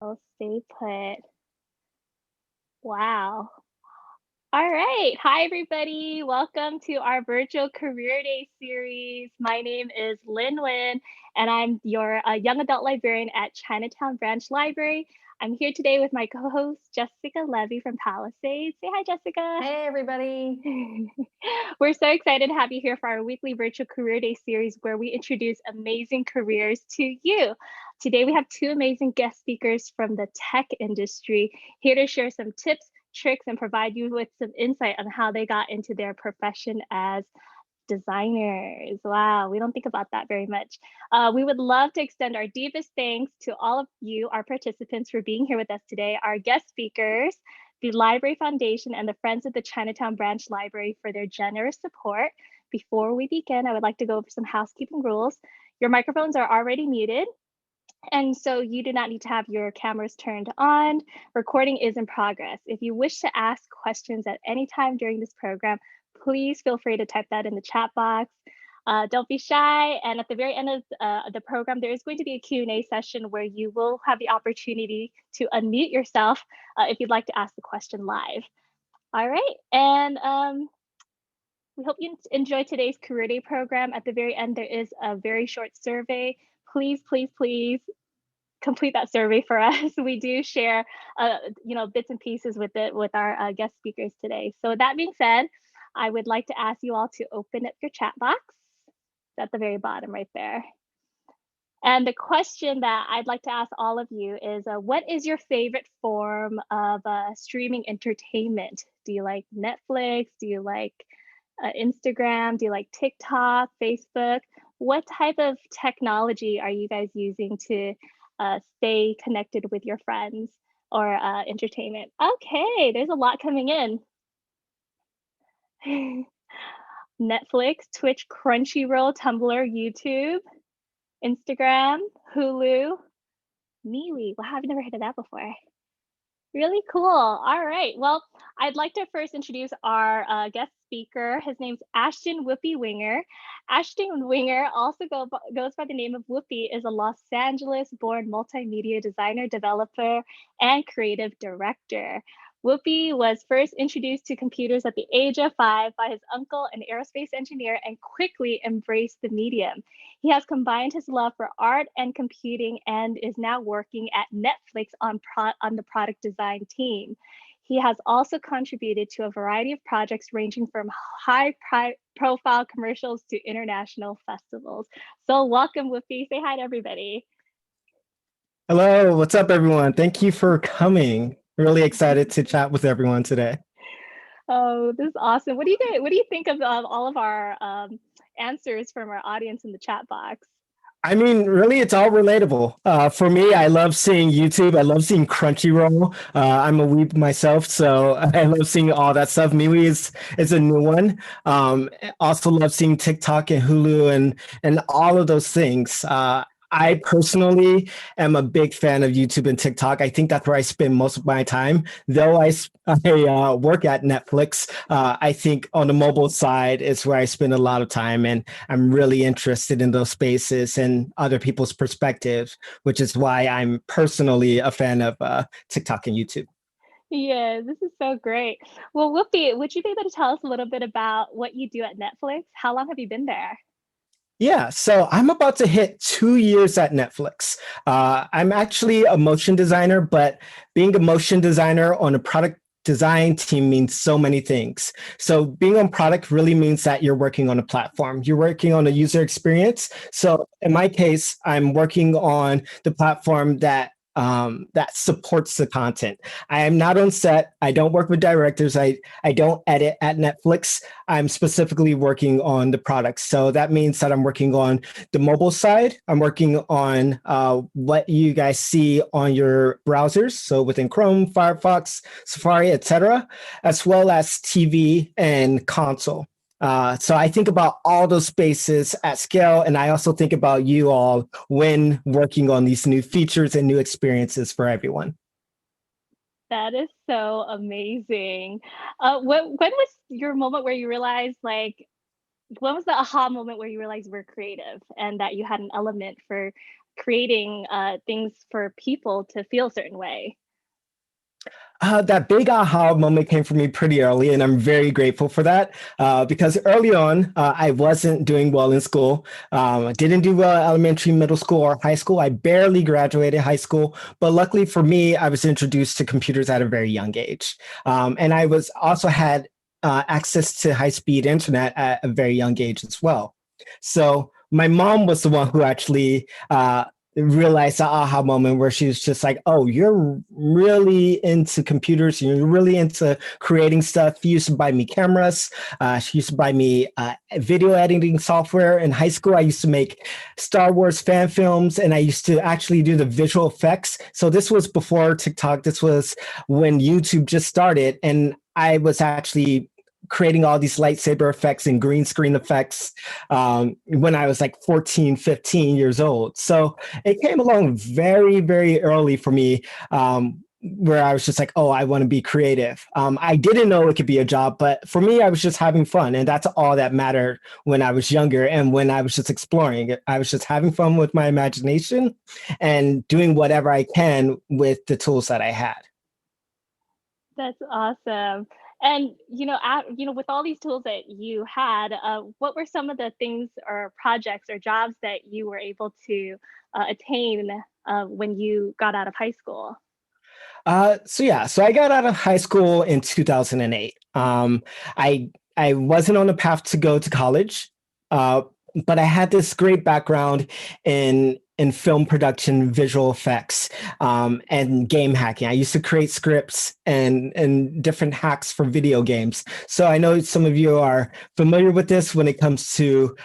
I'll stay put. Wow. All right. Hi, everybody. Welcome to our virtual career day series. My name is Lin Win, and I'm your young adult librarian at Chinatown Branch Library. I'm here today with my co-host, Jessica Levy from Palisades. Say hi, Jessica. Hey, everybody. We're so excited to have you here for our weekly virtual career day series where we introduce amazing careers to you. Today, we have two amazing guest speakers from the tech industry here to share some tips, tricks, and provide you with some insight on how they got into their profession as designers. Wow, we don't think about that very much. We would love to extend our deepest thanks to all of you, our participants, for being here with us today, our guest speakers, the Library Foundation, and the Friends of the Chinatown Branch Library for their generous support. Before we begin, I would like to go over some housekeeping rules. Your microphones are already muted, and so you do not need to have your cameras turned on. Recording is in progress. If you wish to ask questions at any time during this program, please feel free to type that in the chat box. Don't be shy. And at the very end of the program, there is going to be a Q&A session where you will have the opportunity to unmute yourself if you'd like to ask the question live. All right. And we hope you enjoy today's Career Day program. At the very end, there is a very short survey. Please, please, please complete that survey for us. We do share, bits and pieces with it with our guest speakers today. So with that being said, I would like to ask you all to open up your chat box. It's at the very bottom right there. And the question that I'd like to ask all of you is, what is your favorite form of streaming entertainment? Do you like Netflix? Do you like Instagram? Do you like TikTok, Facebook? What type of technology are you guys using to stay connected with your friends or entertainment? Okay, there's a lot coming in. Netflix, Twitch, Crunchyroll, Tumblr, YouTube, Instagram, Hulu, MeWe. Wow, I've never heard of that before. Really cool. All right. Well, I'd like to first introduce our guest speaker. His name's Ashton Whoopi Winger. Ashton Winger, also goes by the name of Whoopi, is a Los Angeles-born multimedia designer, developer, and creative director. Whoopi was first introduced to computers at the age of 5 by his uncle, an aerospace engineer, and quickly embraced the medium. He has combined his love for art and computing and is now working at Netflix on the product design team. He has also contributed to a variety of projects ranging from high-profile commercials to international festivals. So welcome, Whoopi. Say hi to everybody. Hello, what's up, everyone? Thank you for coming. Really excited to chat with everyone today. Oh, this is awesome. What do you think of all of our answers from our audience in the chat box? I mean, really, it's all relatable. For me, I love seeing YouTube. I love seeing Crunchyroll. I'm a weeb myself, so I love seeing all that stuff. MeWe is a new one. Also love seeing TikTok and Hulu and all of those things. I personally am a big fan of YouTube and TikTok. I think that's where I spend most of my time. Though I work at Netflix, I think on the mobile side is where I spend a lot of time, and I'm really interested in those spaces and other people's perspectives, which is why I'm personally a fan of TikTok and YouTube. Yeah, this is so great. Well, Whoopi, would you be able to tell us a little bit about what you do at Netflix? How long have you been there? Yeah, so I'm about to hit 2 years at Netflix. I'm actually a motion designer, but being a motion designer on a product design team means so many things. So being on product really means that you're working on a platform. You're working on a user experience. So in my case, I'm working on the platform that supports the content. I am not on set. I don't work with directors. I don't edit at Netflix. I'm specifically working on the products. So that means that I'm working on the mobile side. I'm working on what you guys see on your browsers. So within Chrome, Firefox, Safari, etc., as well as TV and console. So I think about all those spaces at scale, and I also think about you all when working on these new features and new experiences for everyone. That is so amazing. When was your moment where you realized, like, when was the aha moment where you realized we're creative and that you had an element for creating things for people to feel a certain way? That big aha moment came for me pretty early, and I'm very grateful for that because early on, I wasn't doing well in school. I didn't do well elementary, middle school, or high school. I barely graduated high school, but luckily for me, I was introduced to computers at a very young age. And I was also had access to high-speed internet at a very young age as well. So my mom was the one who actually realized the aha moment where she was just like, oh, you're really into computers. You're really into creating stuff. She used to buy me cameras. She used to buy me video editing software. In high school, I used to make Star Wars fan films, and I used to actually do the visual effects. So this was before TikTok. This was when YouTube just started, and I was actually creating all these lightsaber effects and green screen effects when I was like 14, 15 years old. So it came along very, very early for me, where I was just like, oh, I want to be creative. I didn't know it could be a job, but for me, I was just having fun. And that's all that mattered when I was younger and when I was just exploring. I was just having fun with my imagination and doing whatever I can with the tools that I had. That's awesome. And with all these tools that you had, what were some of the things or projects or jobs that you were able to attain when you got out of high school? So I got out of high school in 2008. I wasn't on the path to go to college, uh, but I had this great background in film production, visual effects, and game hacking. I used to create scripts and different hacks for video games. So I know some of you are familiar with this when it comes to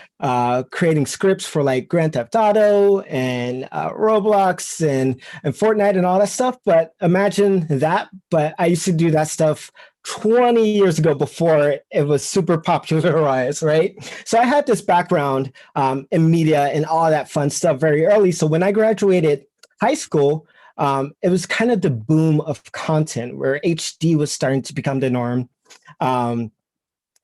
creating scripts for like Grand Theft Auto and Roblox and Fortnite and all that stuff. But imagine that. But I used to do that stuff 20 years ago before it was super popularized, right? So I had this background in media and all that fun stuff very early. So when I graduated high school, it was kind of the boom of content where HD was starting to become the norm. Um,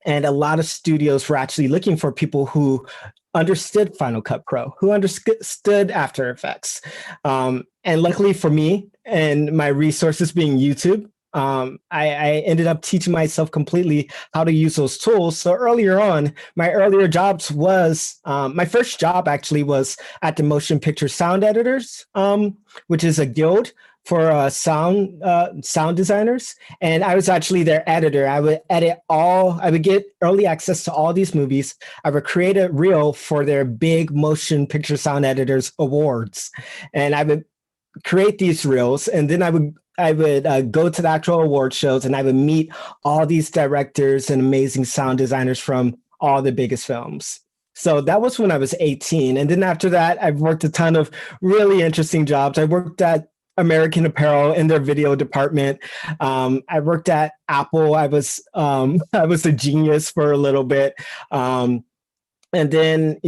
and a lot of studios were actually looking for people who understood Final Cut Pro, who understood After Effects. And luckily for me and my resources being YouTube, I ended up teaching myself completely how to use those tools. So earlier on, my earlier jobs was my first job actually was at the Motion Picture Sound Editors, which is a guild for sound designers, and I was actually their editor. I would edit all. I would get early access to all these movies. I would create a reel for their big Motion Picture Sound Editors awards, and I would create these reels, and then I would go to the actual award shows, and I would meet all these directors and amazing sound designers from all the biggest films. So that was when I was 18. And then after that, I've worked a ton of really interesting jobs. I worked at American Apparel in their video department. I worked at Apple. I was I was a genius for a little bit. And then,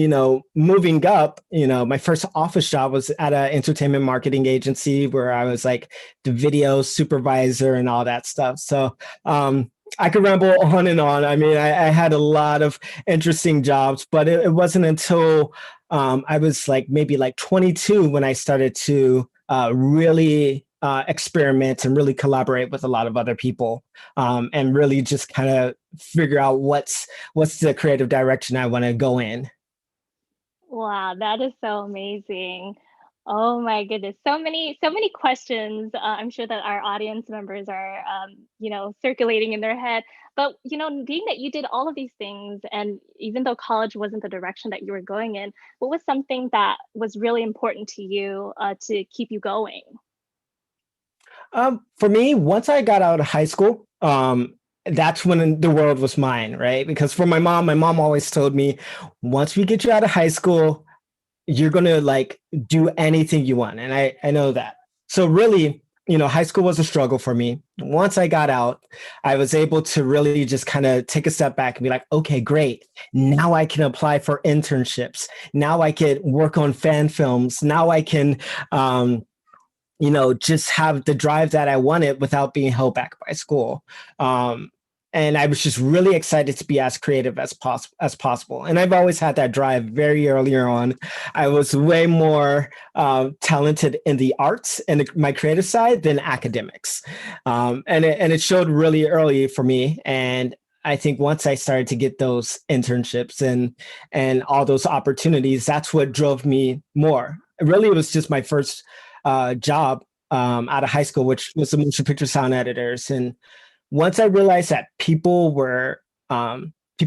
moving up, my first office job was at an entertainment marketing agency where I was like the video supervisor and all that stuff. So I could ramble on and on. I mean, I had a lot of interesting jobs, but it wasn't until I was like maybe like 22 when I started to really experiment and really collaborate with a lot of other people, and really just kind of figure out what's the creative direction I want to go in. Wow, that is so amazing. Oh my goodness. So many questions. I'm sure that our audience members are, circulating in their head. But, being that you did all of these things, and even though college wasn't the direction that you were going in, what was something that was really important to you to keep you going? For me, once I got out of high school, that's when the world was mine, right? Because for my mom always told me, once we get you out of high school, you're gonna like do anything you want, and I know that. So really, high school was a struggle for me. Once I got out, I was able to really just kind of take a step back and be like, okay, great. Now I can apply for internships. Now I can work on fan films. Now I can just have the drive that I wanted without being held back by school. and I was just really excited to be as creative as possible. And I've always had that drive very earlier on. I was way more talented in the arts and my creative side than academics, and it showed really early for me. And I think once I started to get those internships and all those opportunities, that's what drove me more. Really, it was just my first job out of high school, which was the motion picture sound editors. And once I realized that people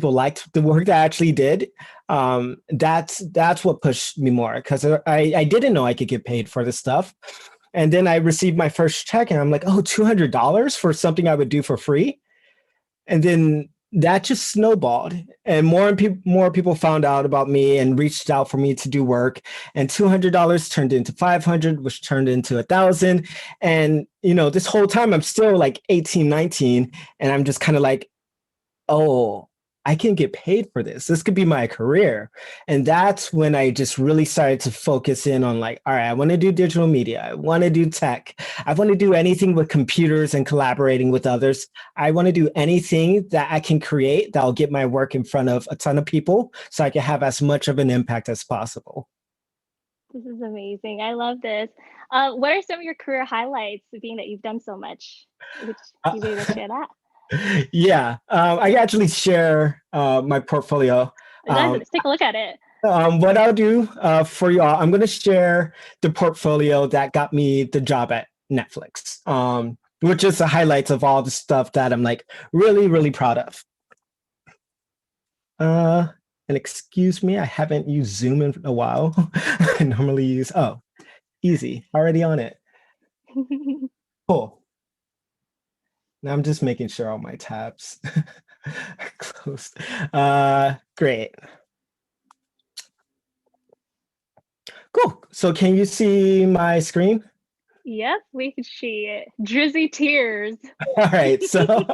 liked the work that I actually did, that's what pushed me more, because I didn't know I could get paid for this stuff. And then I received my first check and I'm like, oh, $200 for something I would do for free. And then that just snowballed, and more people found out about me and reached out for me to do work. And $200 turned into 500, which turned into 1,000. And this whole time I'm still like 18, 19, and I'm just kind of like, oh, I can get paid for this. This could be my career. And that's when I just really started to focus in on like, all right, I want to do digital media. I want to do tech. I want to do anything with computers and collaborating with others. I want to do anything that I can create that'll get my work in front of a ton of people so I can have as much of an impact as possible. This is amazing. I love this. What are some of your career highlights, being that you've done so much? Would you be able to share that? Yeah, I actually share my portfolio. Let's take a look at it. What I'll do for y'all, I'm going to share the portfolio that got me the job at Netflix, which is the highlights of all the stuff that I'm like really, really proud of. And excuse me, I haven't used Zoom in a while. I normally use, easy, already on it. Cool. Now I'm just making sure all my tabs are closed. Great. Cool. So can you see my screen? Yep, we can see it. Drizzy Tears. All right. So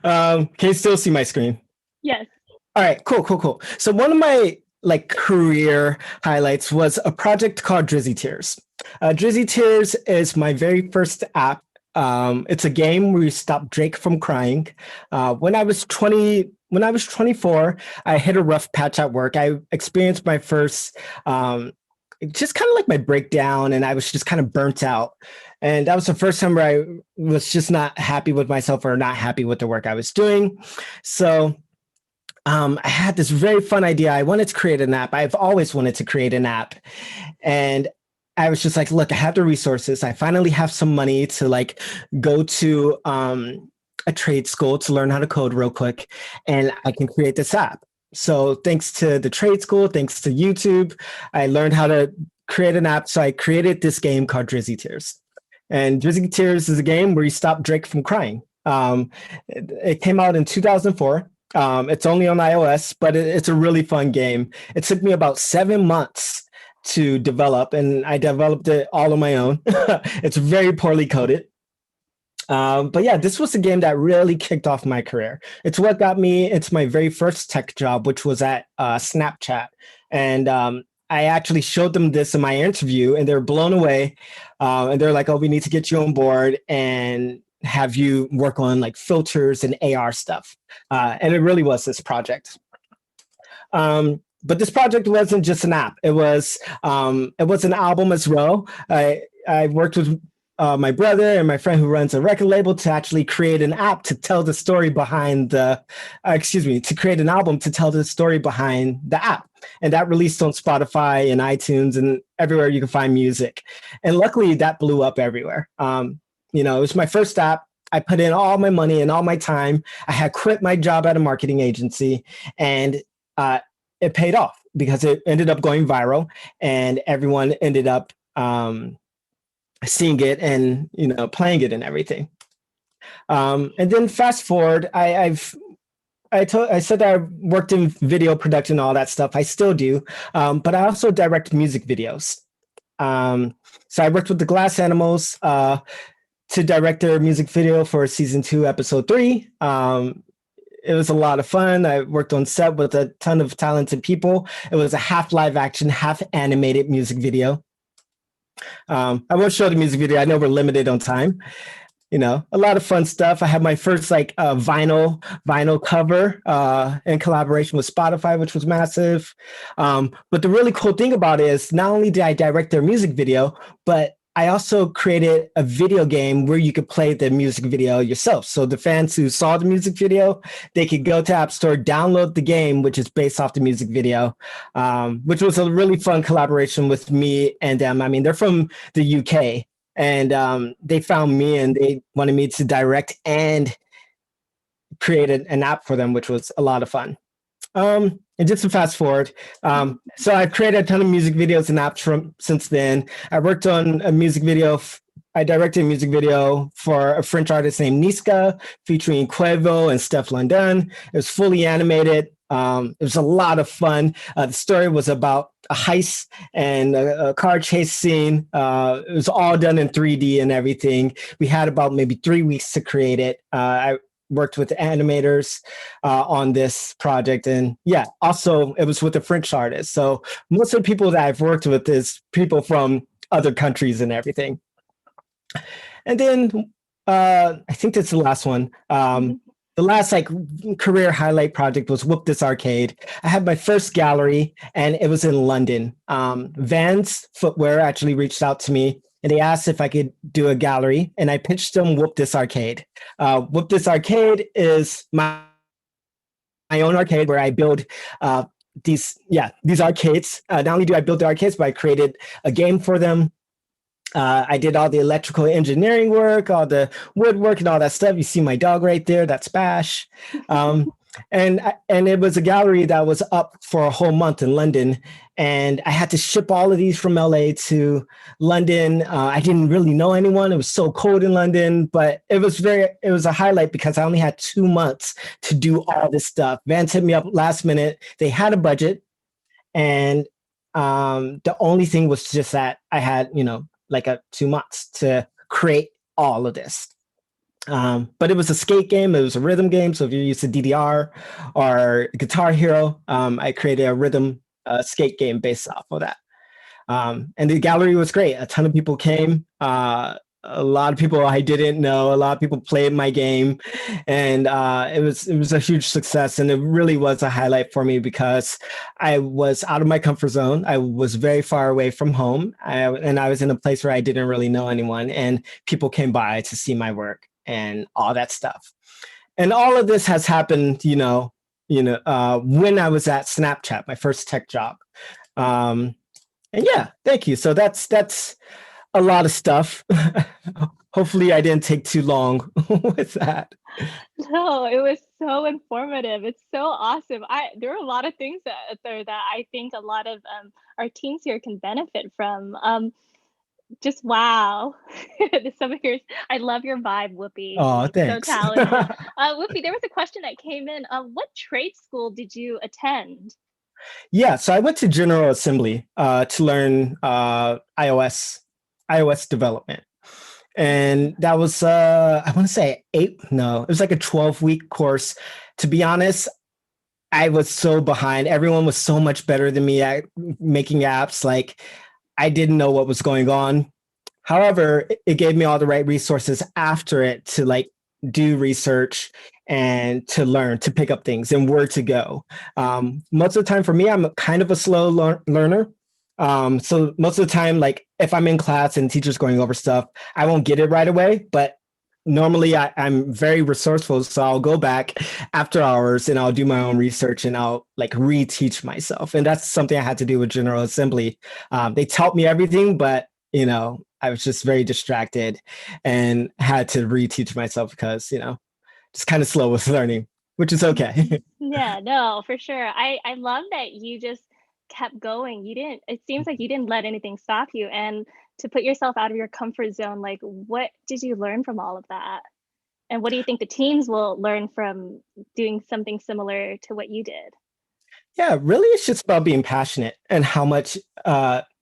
can you still see my screen? Yes. All right. Cool. So one of my career highlights was a project called Drizzy Tears. Drizzy Tears is my very first app. It's a game where you stop Drake from crying. When I was 24, I hit a rough patch at work. I experienced my first, just kind of like my breakdown, and I was just kind of burnt out. And that was the first time where I was just not happy with myself or not happy with the work I was doing. So I had this very fun idea. I wanted to create an app. I've always wanted to create an app. And I was just like, look, I have the resources. I finally have some money to go to a trade school to learn how to code real quick, and I can create this app. So thanks to the trade school, thanks to YouTube, I learned how to create an app. So I created this game called Drizzy Tears. And Drizzy Tears is a game where you stop Drake from crying. It came out in 2004. It's only on iOS, but it's a really fun game. It took me about 7 months to develop, and I developed it all on my own. It's very poorly coded. But yeah, this was a game that really kicked off my career. It's what got me into my very first tech job, which was at Snapchat. And I actually showed them this in my interview, and they were blown away. And they're like, oh, we need to get you on board and have you work on filters and AR stuff. And it really was this project. But this project wasn't just an app. It was an album as well. I worked with my brother and my friend who runs a record label to actually create an app to tell the story behind to create an album to tell the story behind the app. And that released on Spotify and iTunes and everywhere you can find music. And luckily that blew up everywhere. It was my first app. I put in all my money and all my time. I had quit my job at a marketing agency, and it paid off because it ended up going viral, and everyone ended up seeing it and playing it and everything. And then fast forward, I said that I worked in video production and all that stuff. I still do, but I also direct music videos. So I worked with the Glass Animals to direct their music video for season 2, episode 3. It was a lot of fun. I worked on set with a ton of talented people. It was a half live action, half animated music video. I won't show the music video. I know we're limited on time. a lot of fun stuff. I had my first like vinyl cover in collaboration with Spotify, which was massive. But the really cool thing about it is not only did I direct their music video, but I also created a video game where you could play the music video yourself. So the fans who saw the music video, they could go to App Store, download the game, which is based off the music video, which was a really fun collaboration with me and them. I mean, they're from the UK, and they found me and they wanted me to direct and create an app for them, which was a lot of fun. And just to fast forward, so I've created a ton of music videos and apps since then. I worked on a music video. I directed a music video for a French artist named Niska, featuring Quavo and Steph London. It was fully animated. It was a lot of fun. The story was about a heist and a car chase scene. It was all done in 3D and everything. We had about maybe 3 weeks to create it. I worked with animators on this project, and yeah, also it was with a French artist. So most of the people that I've worked with is people from other countries and everything. And then I think that's the last one. The last like career highlight project was Whoop This Arcade. I had my first gallery and it was in London. Vans Footwear actually reached out to me and they asked if I could do a gallery, and I pitched them Whoop This Arcade. Whoop This Arcade is my own arcade where I build these arcades. Not only do I build the arcades, but I created a game for them. I did all the electrical engineering work, all the woodwork and all that stuff. You see my dog right there, that's Bash. And it was a gallery that was up for a whole month in London. And I had to ship all of these from LA to London. I didn't really know anyone. It was so cold in London, but it was a highlight because I only had 2 months to do all this stuff. Vans hit me up last minute. They had a budget. And the only thing was just that I had, like 2 months to create all of this. But it was a skate game. It was a rhythm game. So if you're used to DDR or Guitar Hero, I created a rhythm skate game based off of that. And the gallery was great. A ton of people came. A lot of people I didn't know. A lot of people played my game, and it was a huge success. And it really was a highlight for me because I was out of my comfort zone. I was very far away from home, and I was in a place where I didn't really know anyone. And people came by to see my work and all that stuff. And all of this has happened, when I was at Snapchat, my first tech job. And yeah, thank you. So that's a lot of stuff. Hopefully I didn't take too long with that. No, it was so informative. It's so awesome. There are a lot of things that I think a lot of our teams here can benefit from. Just wow. Some of yours, I love your vibe, Whoopi. Oh, thanks. So talented. Whoopi, there was a question that came in. What trade school did you attend? Yeah, so I went to General Assembly to learn iOS development. And that was, I want to say it was like a 12-week course. To be honest, I was so behind. Everyone was so much better than me at making apps. Like, I didn't know what was going on. However, it gave me all the right resources after it to like do research and to learn, to pick up things and where to go. Most of the time for me, I'm kind of a slow learner. So most of the time, like if I'm in class and teacher's going over stuff, I won't get it right away, but normally I'm very resourceful. So I'll go back after hours and I'll do my own research and I'll like reteach myself. And that's something I had to do with General Assembly. They taught me everything, but I was just very distracted and had to reteach myself because, just kind of slow with learning, which is okay. Yeah, no, for sure. I love that you just kept going. It seems like you didn't let anything stop you. And to put yourself out of your comfort zone, like what did you learn from all of that? And what do you think the teams will learn from doing something similar to what you did? Yeah, really, it's just about being passionate and how much,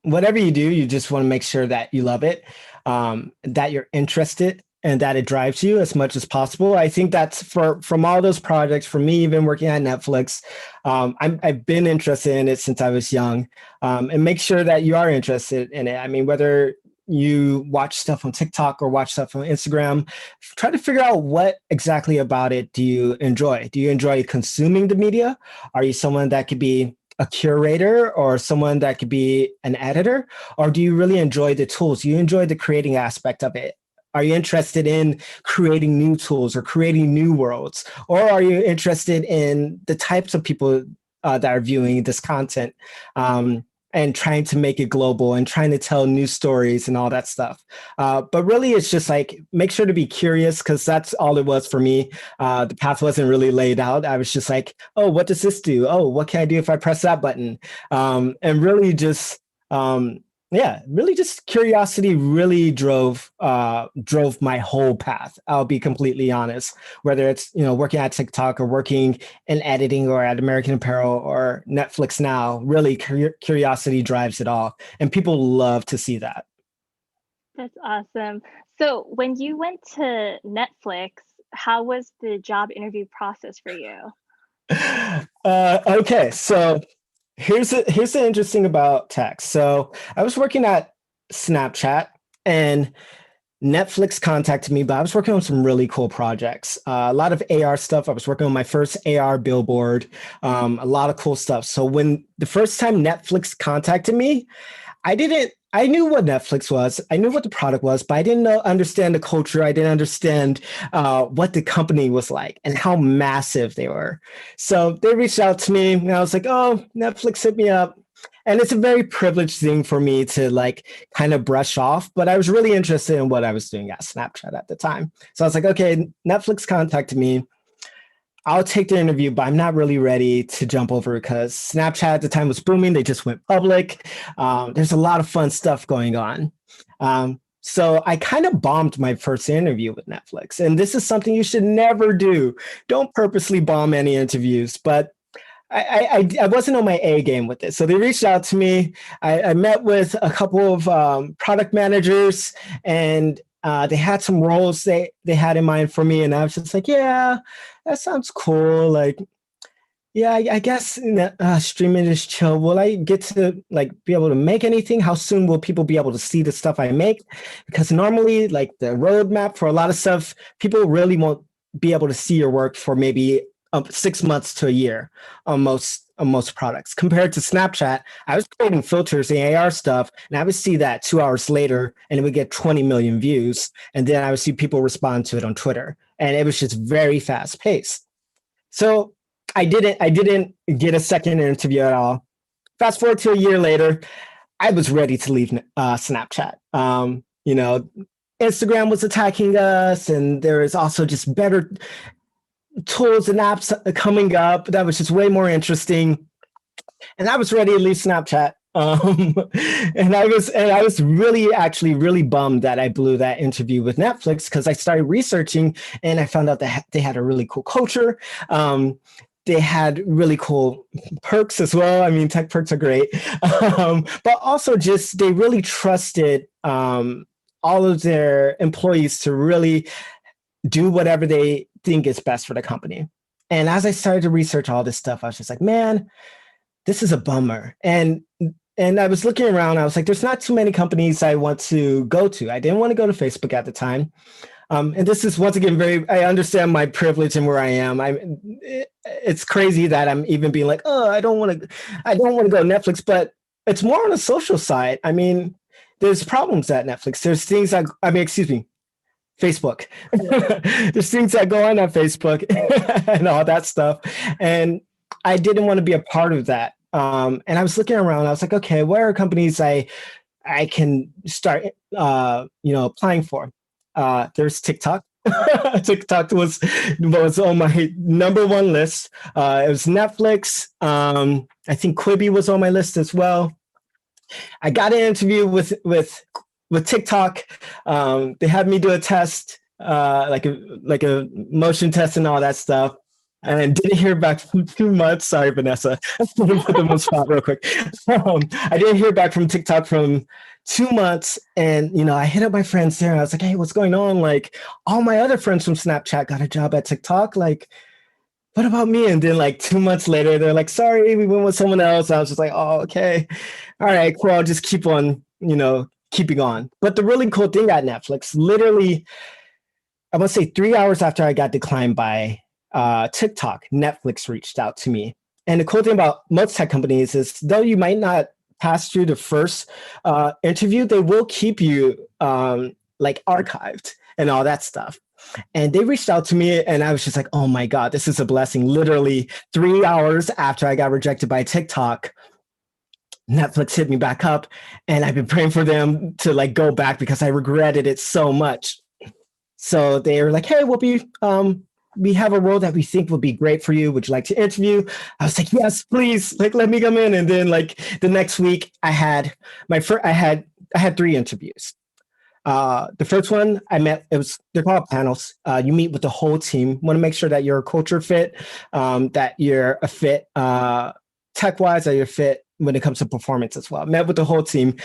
whatever you do, you just want to make sure that you love it, that you're interested and that it drives you as much as possible. I think that's from all those projects, for me, even working at Netflix, I've been interested in it since I was young, and make sure that you are interested in it. I mean, whether you watch stuff on TikTok or watch stuff on Instagram, try to figure out what exactly about it do you enjoy. Do you enjoy consuming the media? Are you someone that could be a curator or someone that could be an editor? Or do you really enjoy the tools? Do you enjoy the creating aspect of it? Are you interested in creating new tools or creating new worlds? Or are you interested in the types of people that are viewing this content? And trying to make it global and trying to tell new stories and all that stuff. But really, it's just like, make sure to be curious, because that's all it was for me. The path wasn't really laid out. I was just like, oh, what does this do? Oh, what can I do if I press that button? And really just, really just curiosity really drove my whole path. I'll be completely honest. Whether it's working at TikTok or working in editing or at American Apparel or Netflix now, really curiosity drives it all, and people love to see that. That's awesome. So when you went to Netflix, how was the job interview process for you? Okay, so here's the interesting about tech. So I was working at Snapchat, and Netflix contacted me, but I was working on some really cool projects. A lot of AR stuff. I was working on my first AR billboard, a lot of cool stuff. So when the first time Netflix contacted me, I knew what Netflix was. I knew what the product was, but I didn't understand the culture. I didn't understand what the company was like and how massive they were. So they reached out to me, and I was like, oh, Netflix hit me up. And it's a very privileged thing for me to like kind of brush off, but I was really interested in what I was doing at Snapchat at the time. So I was like, okay, Netflix contacted me. I'll take the interview, but I'm not really ready to jump over because Snapchat at the time was booming. They just went public. There's a lot of fun stuff going on. So I kind of bombed my first interview with Netflix. And this is something you should never do. Don't purposely bomb any interviews, but I wasn't on my A game with it. So they reached out to me. I met with a couple of product managers, and they had some roles they had in mind for me. And I was just like, yeah, that sounds cool. Like, yeah, I guess streaming is chill. Will I get to like be able to make anything? How soon will people be able to see the stuff I make? Because normally, like the roadmap for a lot of stuff, people really won't be able to see your work for maybe 6 months to a year on most products. Compared to Snapchat, I was creating filters and AR stuff, and I would see that 2 hours later, and it would get 20 million views, and then I would see people respond to it on Twitter, and it was just very fast paced. So I didn't get a second interview at all. Fast forward to a year later, I was ready to leave Snapchat. Instagram was attacking us, and there is also just better tools and apps coming up that was just way more interesting. And I was ready to leave Snapchat. And I was really bummed that I blew that interview with Netflix, because I started researching and I found out that they had a really cool culture. They had really cool perks as well. I mean, tech perks are great. But also just they really trusted all of their employees to really do whatever they think is best for the company. And as I started to research all this stuff, I was just like, man, this is a bummer. And I was looking around, I was like, there's not too many companies I want to go to. I didn't want to go to Facebook at the time. And this is once again I understand my privilege and where I am. It's crazy that I'm even being like, oh, I don't want to go to Netflix, but it's more on the social side. I mean, there's problems at Netflix. There's things Facebook. There's things that go on Facebook and all that stuff. And I didn't want to be a part of that. And I was looking around. I was like, okay, where are companies I can start, applying for? There's TikTok. TikTok was on my number one list. It was Netflix. I think Quibi was on my list as well. I got an interview with TikTok. They had me do a test, like a motion test and all that stuff, and didn't hear back from 2 months. Sorry, Vanessa. Put them on spot real quick. I didn't hear back from TikTok from 2 months, and I hit up my friends there. And I was like, "Hey, what's going on? Like, all my other friends from Snapchat got a job at TikTok. Like, what about me?" And then like 2 months later, they're like, "Sorry, we went with someone else." I was just like, "Oh, okay, all right, cool. I'll just keep on, keeping on. But the really cool thing at Netflix, literally, I want to say 3 hours after I got declined by TikTok, Netflix reached out to me. And the cool thing about most tech companies is though you might not pass through the first interview, they will keep you like archived and all that stuff. And they reached out to me and I was just like, oh my God, this is a blessing. Literally 3 hours after I got rejected by TikTok, Netflix hit me back up and I've been praying for them to like go back because I regretted it so much. So they were like, hey, we have a role that we think would be great for you. Would you like to interview? I was like, yes, please, like let me come in. And then like the next week I had I had 3 interviews. The first one I met, they're called panels. You meet with the whole team, want to make sure that you're a culture fit, that you're a fit tech wise, that you're fit when it comes to performance as well. Met with the whole team,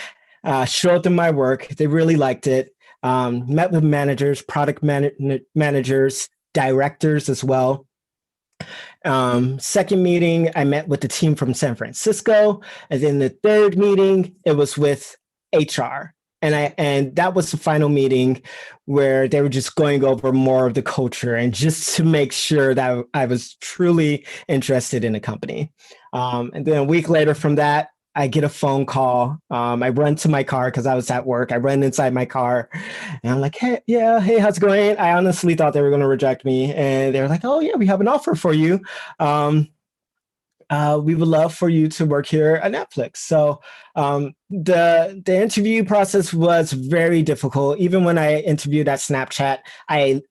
showed them my work. They really liked it. Met with managers, managers, directors as well. Second meeting, I met with the team from San Francisco. And then the third meeting, it was with HR. And that was the final meeting where they were just going over more of the culture and just to make sure that I was truly interested in the company. And then a week later from that, I get a phone call. I run to my car because I was at work. I run inside my car and I'm like, hey, yeah, hey, how's it going? I honestly thought they were going to reject me. And they were like, oh, yeah, we have an offer for you. We would love for you to work here at Netflix. So the interview process was very difficult. Even when I interviewed at Snapchat,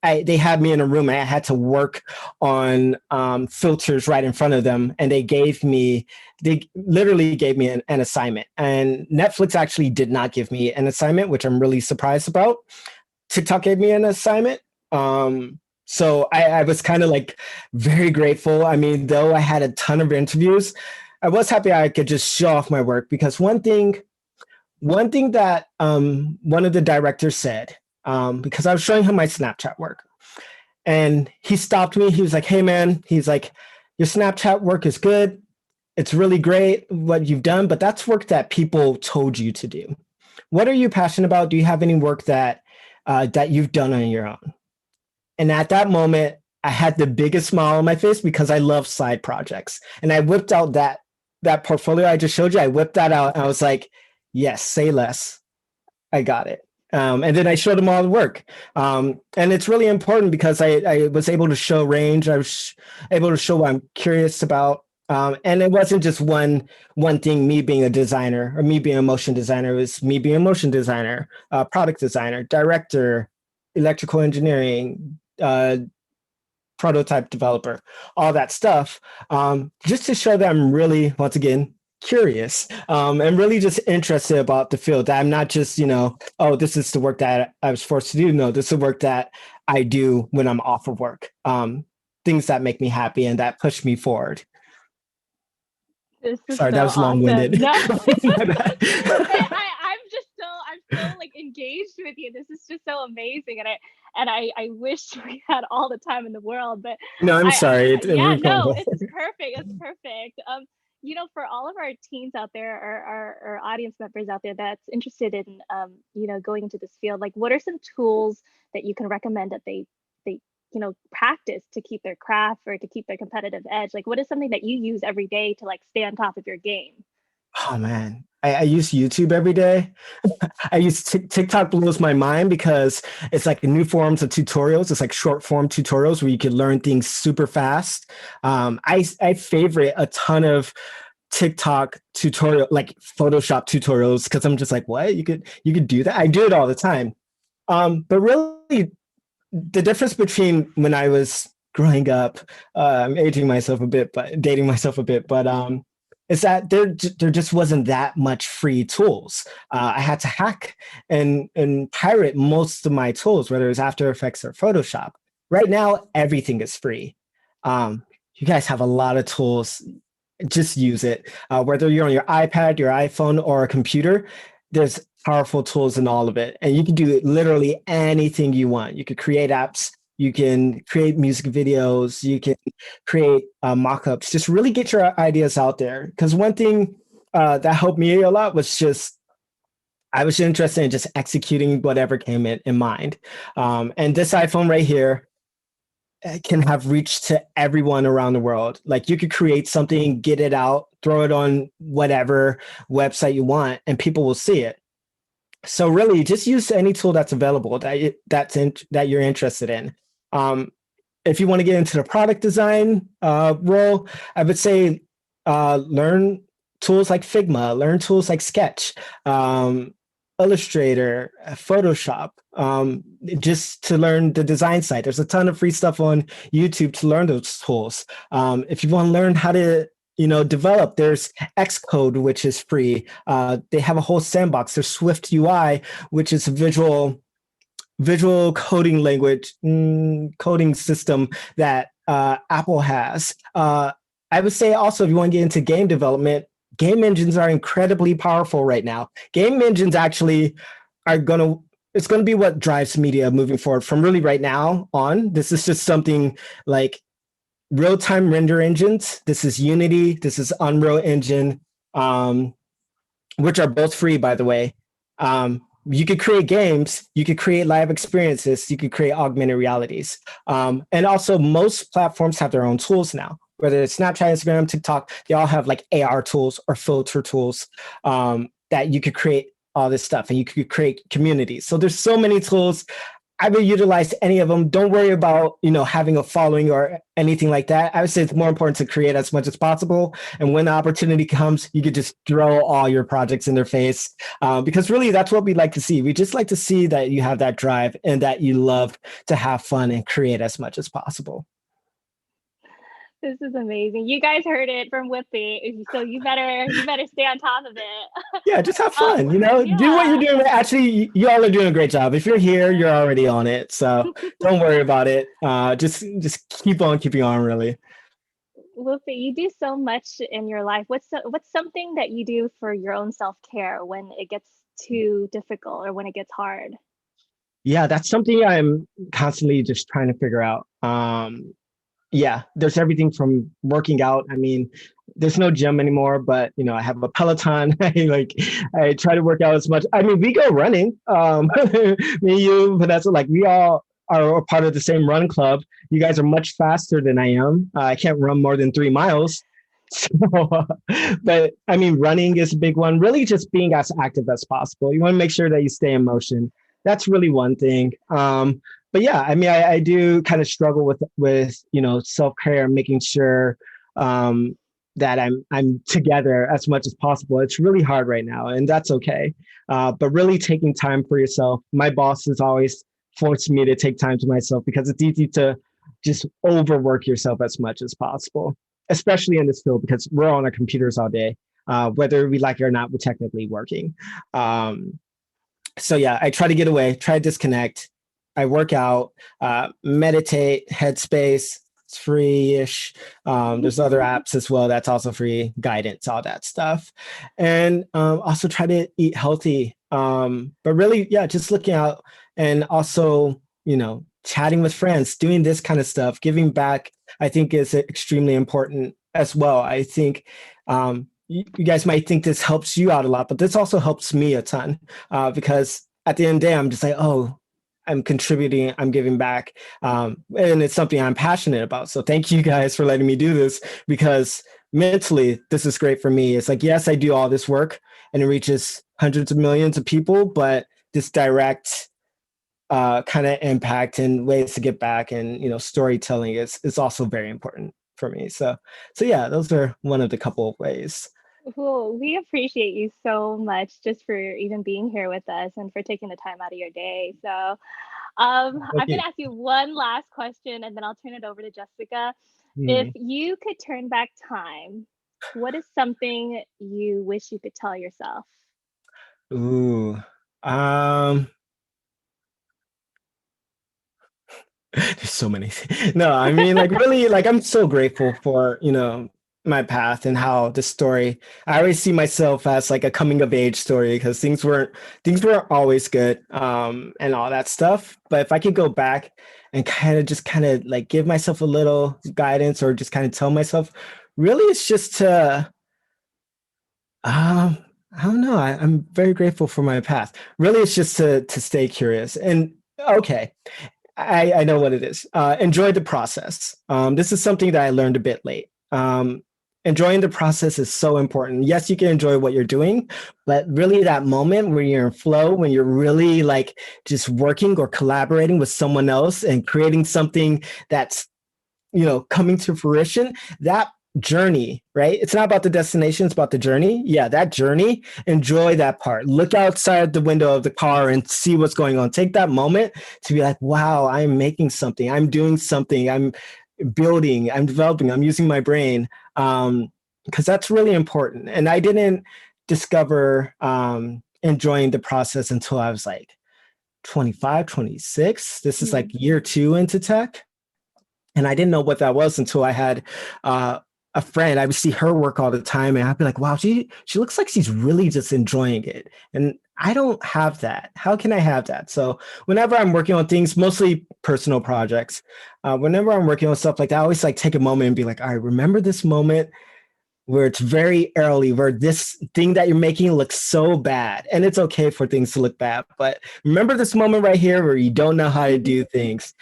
they had me in a room and I had to work on filters right in front of them. And they literally gave me an assignment. And Netflix actually did not give me an assignment, which I'm really surprised about. TikTok gave me an assignment. So I was kind of like very grateful. I mean, though I had a ton of interviews, I was happy I could just show off my work because one thing that one of the directors said, because I was showing him my Snapchat work and he stopped me. He was like, hey man, he's like, your Snapchat work is good. It's really great what you've done, but that's work that people told you to do. What are you passionate about? Do you have any work that you've done on your own? And at that moment, I had the biggest smile on my face because I love side projects. And I whipped out that portfolio I just showed you. I whipped that out. And I was like, yes, say less. I got it. And then I showed them all the work. And it's really important because I was able to show range. I was able to show what I'm curious about. And it wasn't just one thing, me being a designer or me being a motion designer. It was me being a motion designer, product designer, director, electrical engineering, prototype developer, all that stuff, just to show that I'm really, once again, curious and really just interested about the field. That I'm not just, oh, this is the work that I was forced to do. No, this is the work that I do when I'm off of work. Things that make me happy and that push me forward. Sorry, that was long-winded. No. I'm so like engaged with you. This is just so amazing, and I wish we had all the time in the world. But no, I'm sorry. It's perfect. It's perfect. For all of our teens out there, our audience members out there that's interested in going into this field, like what are some tools that you can recommend that they practice to keep their craft or to keep their competitive edge? Like what is something that you use every day to like stay on top of your game? Oh man, I use YouTube every day. I use TikTok blows my mind because it's like new forms of tutorials. It's like short form tutorials where you can learn things super fast. I favorite a ton of TikTok tutorial, like Photoshop tutorials, because I'm just like, what? You could do that? I do it all the time. But really, the difference between when I was growing up, I'm aging myself a bit, but dating myself a bit, but is that there just wasn't that much free tools. I had to hack and pirate most of my tools, whether it's After Effects or Photoshop. Right now, everything is free. You guys have a lot of tools. Just use it. Whether you're on your iPad, your iPhone, or a computer, there's powerful tools in all of it. And you can do literally anything you want. You could create apps. You can create music videos, you can create mock-ups, just really get your ideas out there. Because one thing that helped me a lot was just I was interested in just executing whatever came in mind. And this iPhone right here can have reach to everyone around the world. Like you could create something, get it out, throw it on whatever website you want, and people will see it. So really, just use any tool that's available that you're interested in. If you want to get into the product design role, I would say learn tools like Figma, learn tools like Sketch, Illustrator, Photoshop, just to learn the design side. There's a ton of free stuff on YouTube to learn those tools. If you want to learn how to develop, there's Xcode, which is free. They have a whole sandbox. There's Swift UI, which is a visual coding language, coding system that Apple has. I would say also, if you want to get into game development, game engines are incredibly powerful right now. Game engines actually it's going to be what drives media moving forward from really right now on. This is just something like real-time render engines. This is Unity. This is Unreal Engine, which are both free, by the way. You could create games, you could create live experiences, you could create augmented realities. And also most platforms have their own tools now, whether it's Snapchat, Instagram, TikTok, they all have like AR tools or filter tools that you could create all this stuff, and you could create communities. So there's so many tools. I would utilize any of them. Don't worry about, having a following or anything like that. I would say it's more important to create as much as possible. And when the opportunity comes, you could just throw all your projects in their face. Because really that's what we like to see. We just like to see that you have that drive and that you love to have fun and create as much as possible. This is amazing. You guys heard it from Whippy, so you better stay on top of it. Yeah, just have fun. Do what you're doing. Actually, you all are doing a great job. If you're here, you're already on it. So don't worry about it. Just keep on keeping on. Really. Whippy, you do so much in your life. What's something that you do for your own self-care when it gets too difficult or when it gets hard? Yeah, that's something I'm constantly just trying to figure out. Yeah, there's everything from working out. I mean, there's no gym anymore, but I have a Peloton. I try to work out as much. I mean, we go running. Me and you, Vanessa, like we all are part of the same run club. You guys are much faster than I am. I can't run more than 3 miles. So, but I mean, running is a big one. Really, just being as active as possible. You want to make sure that you stay in motion. That's really one thing. But yeah, I mean, I do kind of struggle with self-care, making sure that I'm together as much as possible. It's really hard right now, and that's okay. But really taking time for yourself. My boss has always forced me to take time to myself because it's easy to just overwork yourself as much as possible, especially in this field because we're on our computers all day. Whether we like it or not, we're technically working. So yeah, I try to get away, try to disconnect. I work out, meditate, Headspace, it's free-ish. There's other apps as well that's also free, guidance, all that stuff. And also try to eat healthy. But really, yeah, just looking out and also, chatting with friends, doing this kind of stuff, giving back, I think is extremely important as well. I think you guys might think this helps you out a lot, but this also helps me a ton because at the end of the day, I'm just like, oh, I'm contributing, I'm giving back. And it's something I'm passionate about. So thank you guys for letting me do this because mentally, this is great for me. It's like, yes, I do all this work and it reaches hundreds of millions of people, but this direct kind of impact and ways to get back and, storytelling is also very important for me. So yeah, those are one of the couple of ways. Well, we appreciate you so much just for even being here with us and for taking the time out of your day. So I'm going to ask you one last question and then I'll turn it over to Jessica. If you could turn back time, what is something you wish you could tell yourself? Ooh, there's so many. No, I mean, like really, like I'm so grateful for, my path and how the story, I always see myself as like a coming of age story because things weren't always good and all that stuff. But if I could go back and kind of like give myself a little guidance or just kind of tell myself, really it's just to I I don't know. I'm very grateful for my path. Really, it's just to stay curious. And okay, I know what it is. Enjoy the process. This is something that I learned a bit late. Enjoying the process is so important. Yes, you can enjoy what you're doing, but really that moment where you're in flow, when you're really like just working or collaborating with someone else and creating something that's coming to fruition, that journey, right? It's not about the destination, it's about the journey. Yeah, that journey, enjoy that part. Look outside the window of the car and see what's going on. Take that moment to be like, wow, I'm making something, I'm doing something, I'm building, I'm developing, I'm using my brain. Because that's really important. And I didn't discover enjoying the process until I was like 25, 26. This is like year two into tech. And I didn't know what that was until I had a friend. I would see her work all the time, and I'd be like, "Wow, she looks like she's really just enjoying it." And I don't have that. How can I have that? So whenever I'm working on things, mostly personal projects, whenever I'm working on stuff like that, I always like take a moment and be like, "All right, remember this moment where it's very early, where this thing that you're making looks so bad, and it's okay for things to look bad, but remember this moment right here where you don't know how to do things."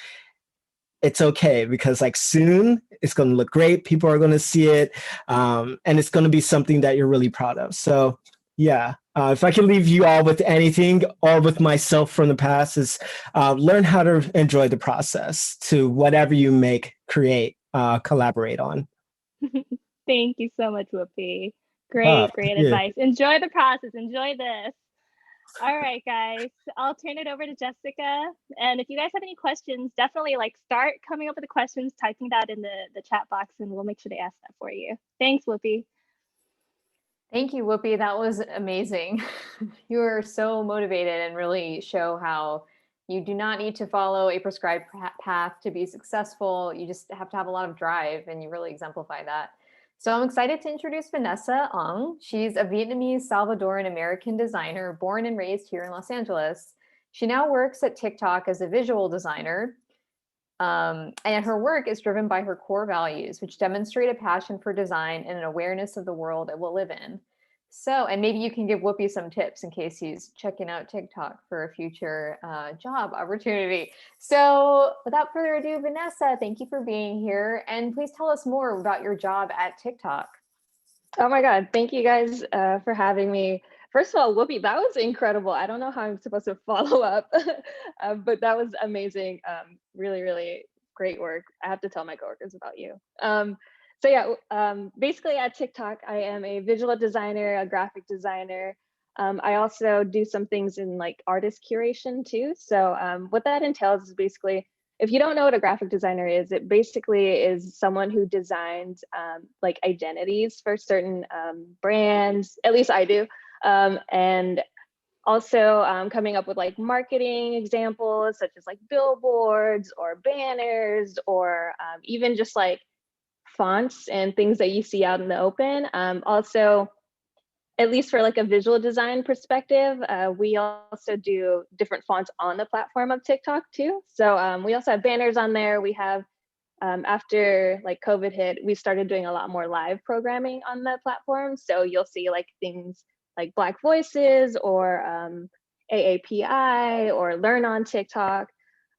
It's okay because like soon it's going to look great. People are going to see it. And it's going to be something that you're really proud of. So yeah, if I can leave you all with anything or with myself from the past is learn how to enjoy the process to whatever you make, create, collaborate on. Thank you so much, Whoopi. Ah, Great yeah. advice. Enjoy the process. Enjoy this. All right, guys. I'll turn it over to Jessica. And if you guys have any questions, definitely like start coming up with the questions, typing that in the chat box, and we'll make sure to ask that for you. Thanks, Whoopi. Thank you, Whoopi. That was amazing. You are so motivated and really show how you do not need to follow a prescribed path to be successful. You just have to have a lot of drive, and you really exemplify that. So I'm excited to introduce Vanessa Ong. She's a Vietnamese, Salvadoran American designer born and raised here in Los Angeles. She now works at TikTok as a visual designer. And her work is driven by her core values, which demonstrate a passion for design and an awareness of the world it will live in. So, and maybe you can give Whoopi some tips in case he's checking out TikTok for a future job opportunity. So without further ado, Vanessa, thank you for being here. And please tell us more about your job at TikTok. Oh my God, thank you guys for having me. First of all, Whoopi, that was incredible. I don't know how I'm supposed to follow up, but that was amazing. Really, really great work. I have to tell my coworkers about you. So yeah, basically at TikTok, I am a visual designer, a graphic designer. I also do some things in like artist curation too. So what that entails is basically, if you don't know what a graphic designer is, it basically is someone who designs like identities for certain brands, at least I do. And also coming up with like marketing examples, such as like billboards or banners, or even just like fonts and things that you see out in the open. Also, at least for like a visual design perspective, we also do different fonts on the platform of TikTok too. So we also have banners on there. We have, after like COVID hit, we started doing a lot more live programming on the platform. So you'll see like things like Black Voices or AAPI or Learn on TikTok.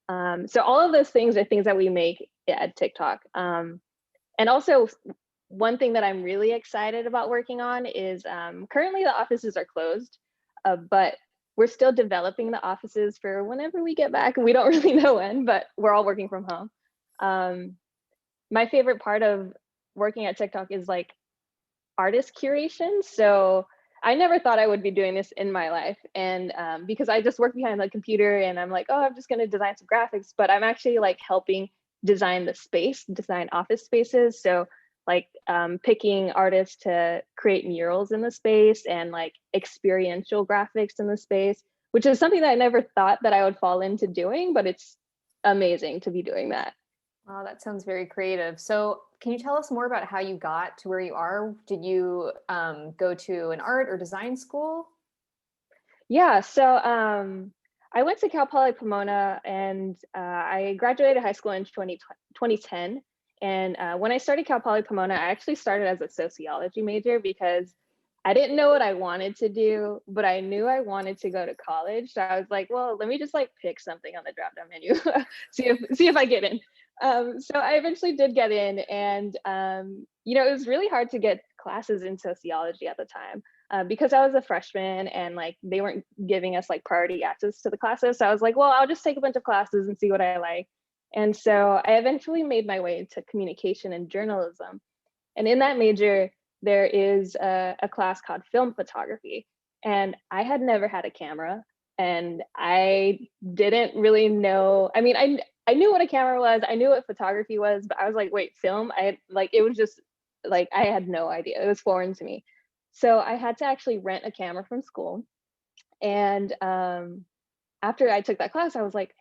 So all of those things are things that we make at TikTok. And also, one thing that I'm really excited about working on is currently the offices are closed, but we're still developing the offices for whenever we get back. We don't really know when, but we're all working from home. My favorite part of working at TikTok is like artist curation. So I never thought I would be doing this in my life. And because I just work behind the computer and I'm like, oh, I'm just gonna design some graphics, but I'm actually like helping design the space, design office spaces. So like picking artists to create murals in the space and like experiential graphics in the space, which is something that I never thought that I would fall into doing, but it's amazing to be doing that. Wow, that sounds very creative. So can you tell us more about how you got to where you are? Did you go to an art or design school? Yeah, so I went to Cal Poly Pomona and I graduated high school in 2010. And when I started Cal Poly Pomona, I actually started as a sociology major because I didn't know what I wanted to do, but I knew I wanted to go to college. So I was like, well, let me just like pick something on the drop down menu, see if I get in. So I eventually did get in, and it was really hard to get classes in sociology at the time because I was a freshman and like they weren't giving us like priority access to the classes. So I was like, well, I'll just take a bunch of classes and see what I like. And so I eventually made my way into communication and journalism. And in that major, there is a class called film photography. And I had never had a camera, and I didn't really know. I mean, I knew what a camera was, I knew what photography was, but I was like, wait, film? It was just like, I had no idea. It was foreign to me. So I had to actually rent a camera from school. And after I took that class, I was like,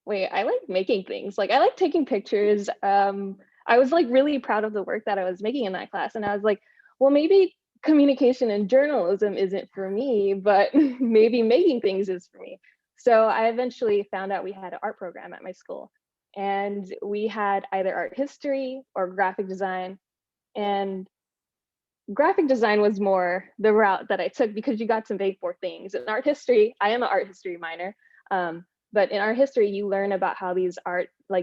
wait, I like making things. Like I like taking pictures. I was like really proud of the work that I was making in that class. And I was like, well, maybe communication and journalism isn't for me, but maybe making things is for me. So I eventually found out we had an art program at my school, and we had either art history or graphic design. And graphic design was more the route that I took because you got to make more things. In art history, I am an art history minor. But in art history, you learn about how these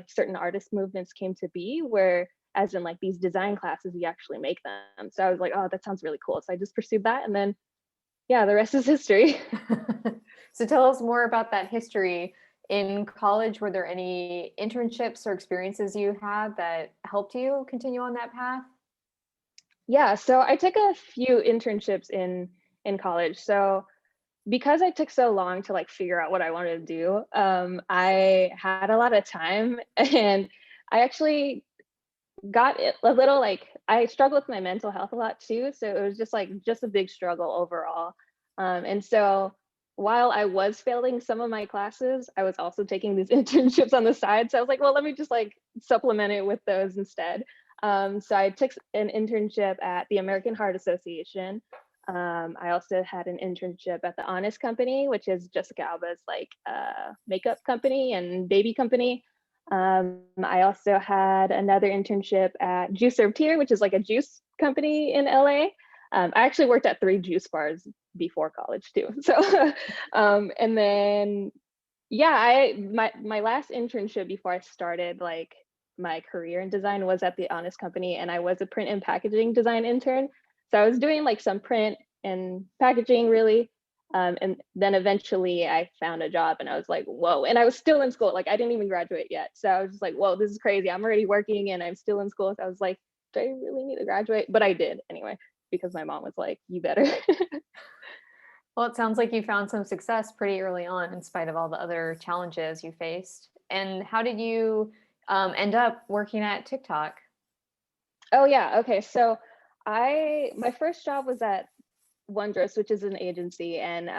certain artist movements came to be, where as in like these design classes, you actually make them. So I was like, oh, that sounds really cool. So I just pursued that. And then, yeah, the rest is history. So tell us more about that history. In college, were there any internships or experiences you had that helped you continue on that path? Yeah, so I took a few internships in college. So because I took so long to like figure out what I wanted to do, I had a lot of time, and I actually got it a little like, I struggled with my mental health a lot too. So it was just a big struggle overall. And so while I was failing some of my classes, I was also taking these internships on the side. So I was like, well, let me just like supplement it with those instead. So I took an internship at the American Heart Association. I also had an internship at the Honest Company, which is Jessica Alba's like makeup company and baby company. I also had another internship at Juice Served Here, which is like a juice company in LA. I actually worked at 3 juice bars before college too. So, and then, yeah, my last internship before I started like my career in design was at the Honest Company, and I was a print and packaging design intern. So I was doing like some print and packaging really. And then eventually I found a job, and I was like, whoa. And I was still in school. Like I didn't even graduate yet. So I was just like, whoa, this is crazy. I'm already working and I'm still in school. So I was like, do I really need to graduate? But I did anyway, because my mom was like, you better. Well, it sounds like you found some success pretty early on in spite of all the other challenges you faced. And how did you end up working at TikTok? Oh yeah, okay. So my first job was at Wondrous, which is an agency, and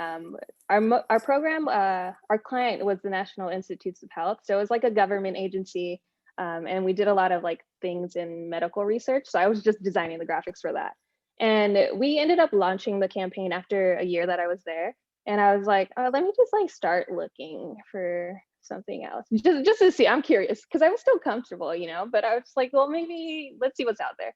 our program, our client was the National Institutes of Health, so it was like a government agency, and we did a lot of like things in medical research. So I was just designing the graphics for that, and we ended up launching the campaign after a year that I was there, and I was like, oh, let me just like start looking for something else, just to see. I'm curious because I was still comfortable, but I was just like, well, maybe let's see what's out there.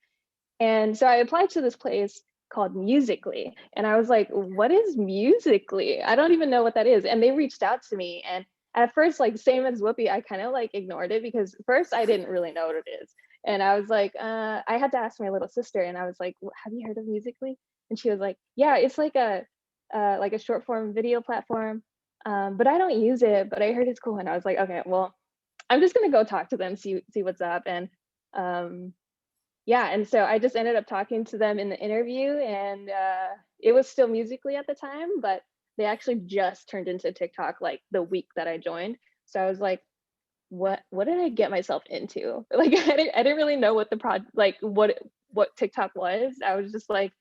And so I applied to this place called Musically. And I was like, what is Musically? I don't even know what that is. And they reached out to me. And at first, like same as Whoopi, I kind of like ignored it because first I didn't really know what it is. And I was like, I had to ask my little sister, and I was like, have you heard of Musically? And she was like, yeah, it's like a short form video platform. But I don't use it, but I heard it's cool. And I was like, okay, well, I'm just gonna go talk to them, see what's up. And yeah, and so I just ended up talking to them in the interview, and it was still Musically at the time, but they actually just turned into TikTok like the week that I joined. So I was like, what did I get myself into? Like I didn't really know what the what TikTok was. I was just like,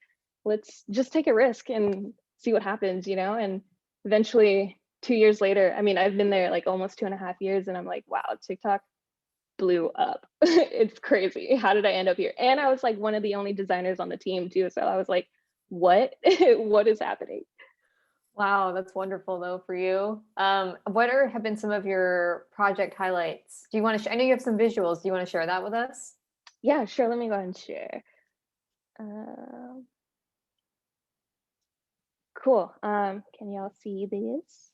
let's just take a risk and see what happens, And eventually 2 years later, I mean, I've been there like almost 2.5 years, and I'm like, wow, TikTok blew up. It's crazy. How did I end up here? And I was like one of the only designers on the team too. So I was like, what? What is happening? Wow, that's wonderful though for you. Have been some of your project highlights? Do you want to? I know you have some visuals. Do you want to share that with us? Yeah, sure. Let me go ahead and share. Um, Cool. Can y'all see this?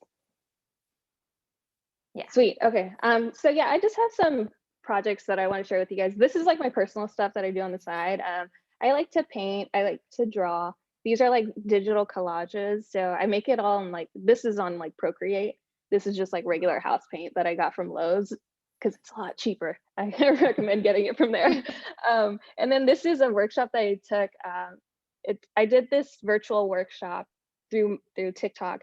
Yeah. Sweet. Okay. So yeah, I just have some projects that I want to share with you guys. This is like my personal stuff that I do on the side. I like to paint, I like to draw. These are like digital collages. So I make it all in like, this is on like Procreate. This is just like regular house paint that I got from Lowe's because it's a lot cheaper. I recommend getting it from there. And then this is a workshop that I took. I did this virtual workshop through TikTok.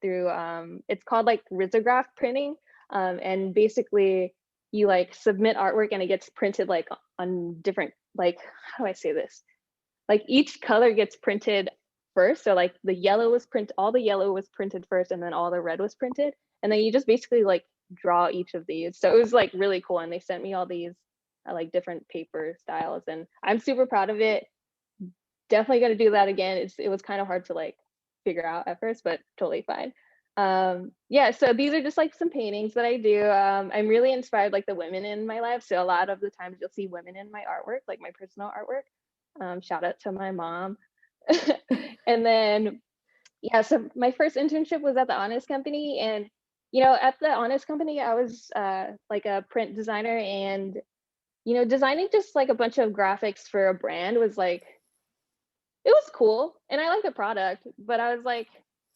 It's called like risograph printing, and basically you like submit artwork and it gets printed like on different, like, how do I say this, like each color gets printed first. So like the yellow was printed, all the yellow was printed first, and then all the red was printed, and then you just basically like draw each of these. So it was like really cool, and they sent me all these like different paper styles, and I'm super proud of it. Definitely going to do that again. It was kind of hard to like figure out at first, but totally fine. Yeah, so these are just like some paintings that I do. I'm really inspired like the women in my life, so a lot of the times you'll see women in my artwork, like my personal artwork. Shout out to my mom. And then yeah, so my first internship was at the Honest Company, and at the Honest Company I was like a print designer, and designing just like a bunch of graphics for a brand was like, it was cool and I like the product, but I was like,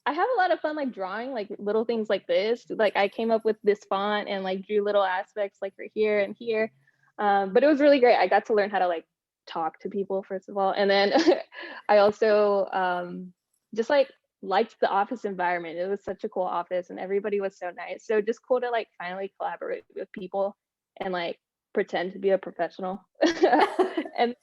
I have a lot of fun like drawing like little things like this. Like I came up with this font and like drew little aspects like right here and here. But it was really great. I got to learn how to like talk to people first of all. And then I also just like liked the office environment. It was such a cool office and everybody was so nice. So just cool to like finally collaborate with people and like pretend to be a professional. And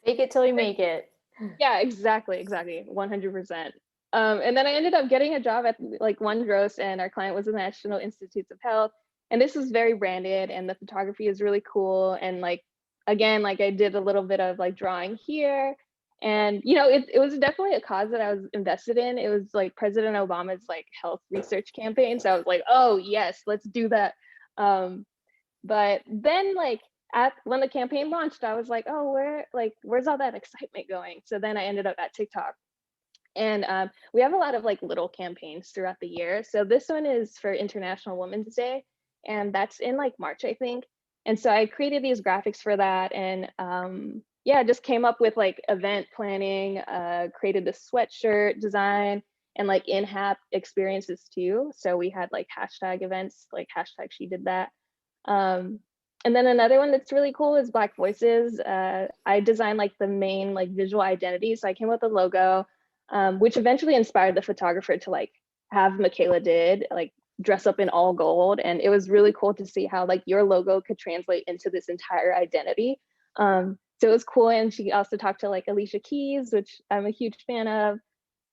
Fake it till you make it. yeah, exactly 100%. And then I ended up getting a job at like Wondros, and our client was the National Institutes of Health, and this was very branded, and the photography is really cool. And like again, like I did a little bit of like drawing here, and it was definitely a cause that I was invested in. It was like President Obama's like health research campaign, so I was like, oh yes, let's do that. But then like when the campaign launched, I was like, oh, where's all that excitement going? So then I ended up at TikTok. And we have a lot of like little campaigns throughout the year. So this one is for International Women's Day, and that's in like March, I think. And so I created these graphics for that, and yeah, just came up with like event planning, created the sweatshirt design, and like in-app experiences too. So we had like hashtag events, like hashtag she did that. And then another one that's really cool is Black Voices. I designed like the main like visual identity. So I came up with a logo, which eventually inspired the photographer to like have Michaela did like dress up in all gold. And it was really cool to see how like your logo could translate into this entire identity. So it was cool. And she also talked to like Alicia Keys, which I'm a huge fan of.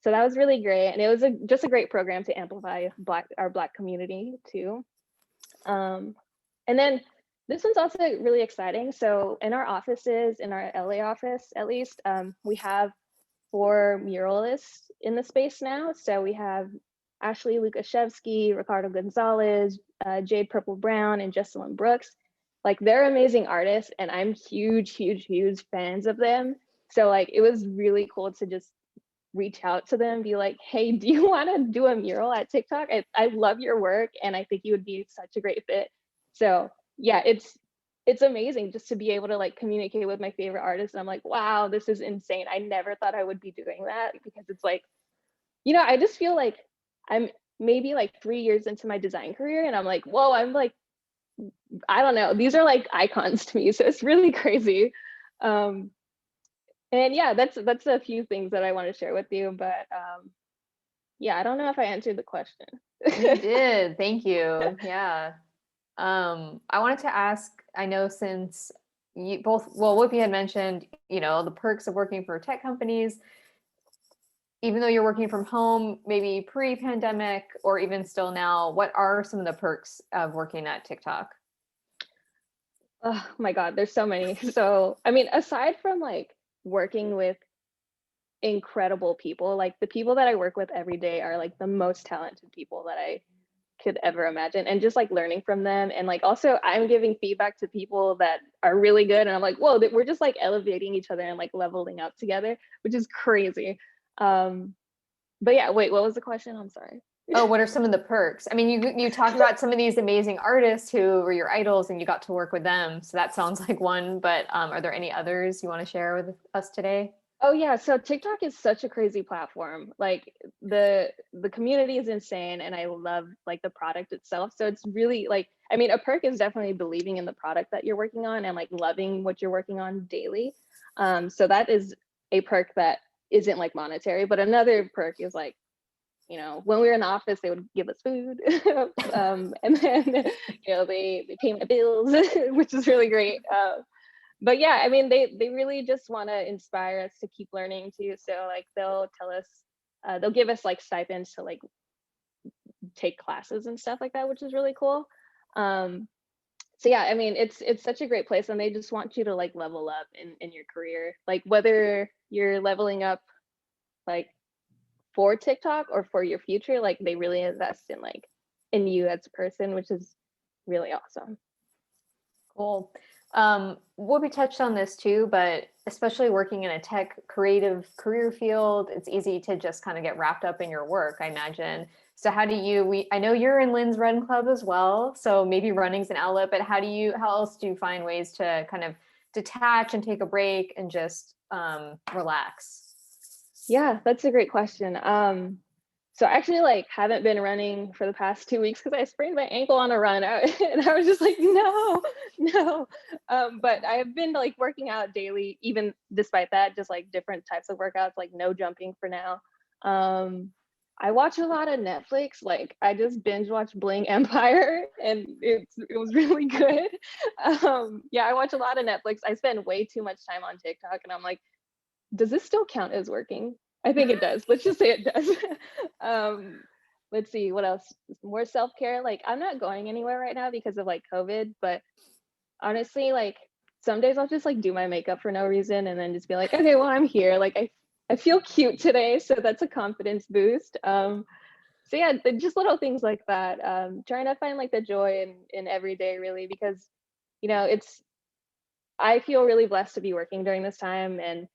So that was really great. And it was just a great program to amplify our Black community too. And then this one's also really exciting. So in our offices, in our LA office at least, we have 4 muralists in the space now. So we have Ashley Lukashevsky, Ricardo Gonzalez, Jade Purple Brown, and Jesselyn Brooks. Like they're amazing artists, and I'm huge fans of them. So like it was really cool to just reach out to them and be like, hey, do you want to do a mural at TikTok? I love your work, and I think you would be such a great fit. So yeah, it's amazing just to be able to like communicate with my favorite artists. And I'm like, wow, this is insane. I never thought I would be doing that, because it's like, I just feel like I'm maybe like 3 years into my design career, and I'm like, whoa, I'm like, I don't know, these are like icons to me. So it's really crazy. And yeah, that's a few things that I want to share with you, but yeah, I don't know if I answered the question. You did. Thank you. Yeah. I wanted to ask, I know since you both, well, Whoopi had mentioned, the perks of working for tech companies, even though you're working from home, maybe pre-pandemic or even still now, what are some of the perks of working at TikTok? Oh my God, there's so many. So, I mean, aside from like working with incredible people, like the people that I work with every day are like the most talented people that I could ever imagine, and just like learning from them, and like also I'm giving feedback to people that are really good, and I'm like, whoa, we're just like elevating each other and like leveling up together, which is crazy. But yeah, wait, what was the question? I'm sorry. Oh, what are some of the perks? I mean, you talked about some of these amazing artists who were your idols and you got to work with them. So that sounds like one, but are there any others you want to share with us today? Oh yeah, so TikTok is such a crazy platform. Like the community is insane, and I love like the product itself. So it's really like, I mean, a perk is definitely believing in the product that you're working on and like loving what you're working on daily. So that is a perk that isn't like monetary, but another perk is like, you know, when we were in the office, they would give us food, and then you know they pay my bills, which is really great. But yeah, I mean, they really just want to inspire us to keep learning too. So like they'll tell us, they'll give us like stipends to like take classes and stuff like that, which is really cool. So yeah, I mean, it's such a great place, and they just want you to like level up in your career, like whether you're leveling up like for TikTok or for your future, like they really invest in like in you as a person, which is really awesome. Cool. Whoopi touched on this too, but especially working in a tech creative career field, it's easy to just kind of get wrapped up in your work, I imagine. So how do you, I know you're in Lynn's Run Club as well, so maybe running's an outlet, but how else do you find ways to kind of detach and take a break and just relax? Yeah, that's a great question. So I actually like haven't been running for the past 2 weeks because I sprained my ankle on a run, and I was just like, no, no. But I've been like working out daily, even despite that, just like different types of workouts, like no jumping for now. I watch a lot of Netflix. Like I just binge watched Bling Empire, and it was really good. Yeah, I watch a lot of Netflix. I spend way too much time on TikTok, and I'm like, does this still count as working? I think it does. Let's just say it does. Let's see what else. More self-care. Like I'm not going anywhere right now because of like COVID, but honestly, like some days I'll just like do my makeup for no reason and then just be like, okay, well, I'm here. Like I feel cute today, so that's a confidence boost. So yeah, just little things like that. Trying to find like the joy in every day really, because you know, I feel really blessed to be working during this time, and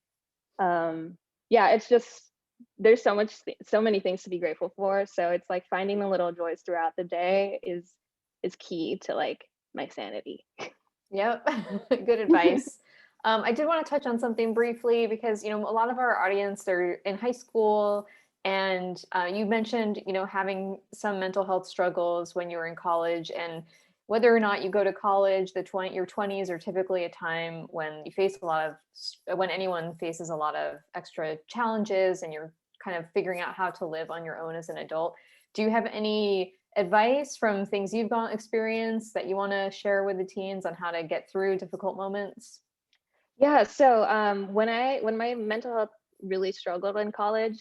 yeah, it's just there's so many things to be grateful for. So it's like finding the little joys throughout the day is key to like my sanity. Yep, good advice. I did want to touch on something briefly because, you know, a lot of our audience, they're in high school, and you mentioned, you know, having some mental health struggles when you were in college, and whether or not you go to college, your 20s are typically a time when you face when anyone faces a lot of extra challenges and you're kind of figuring out how to live on your own as an adult. Do you have any advice from things you've experienced that you want to share with the teens on how to get through difficult moments? Yeah, so when my mental health really struggled in college,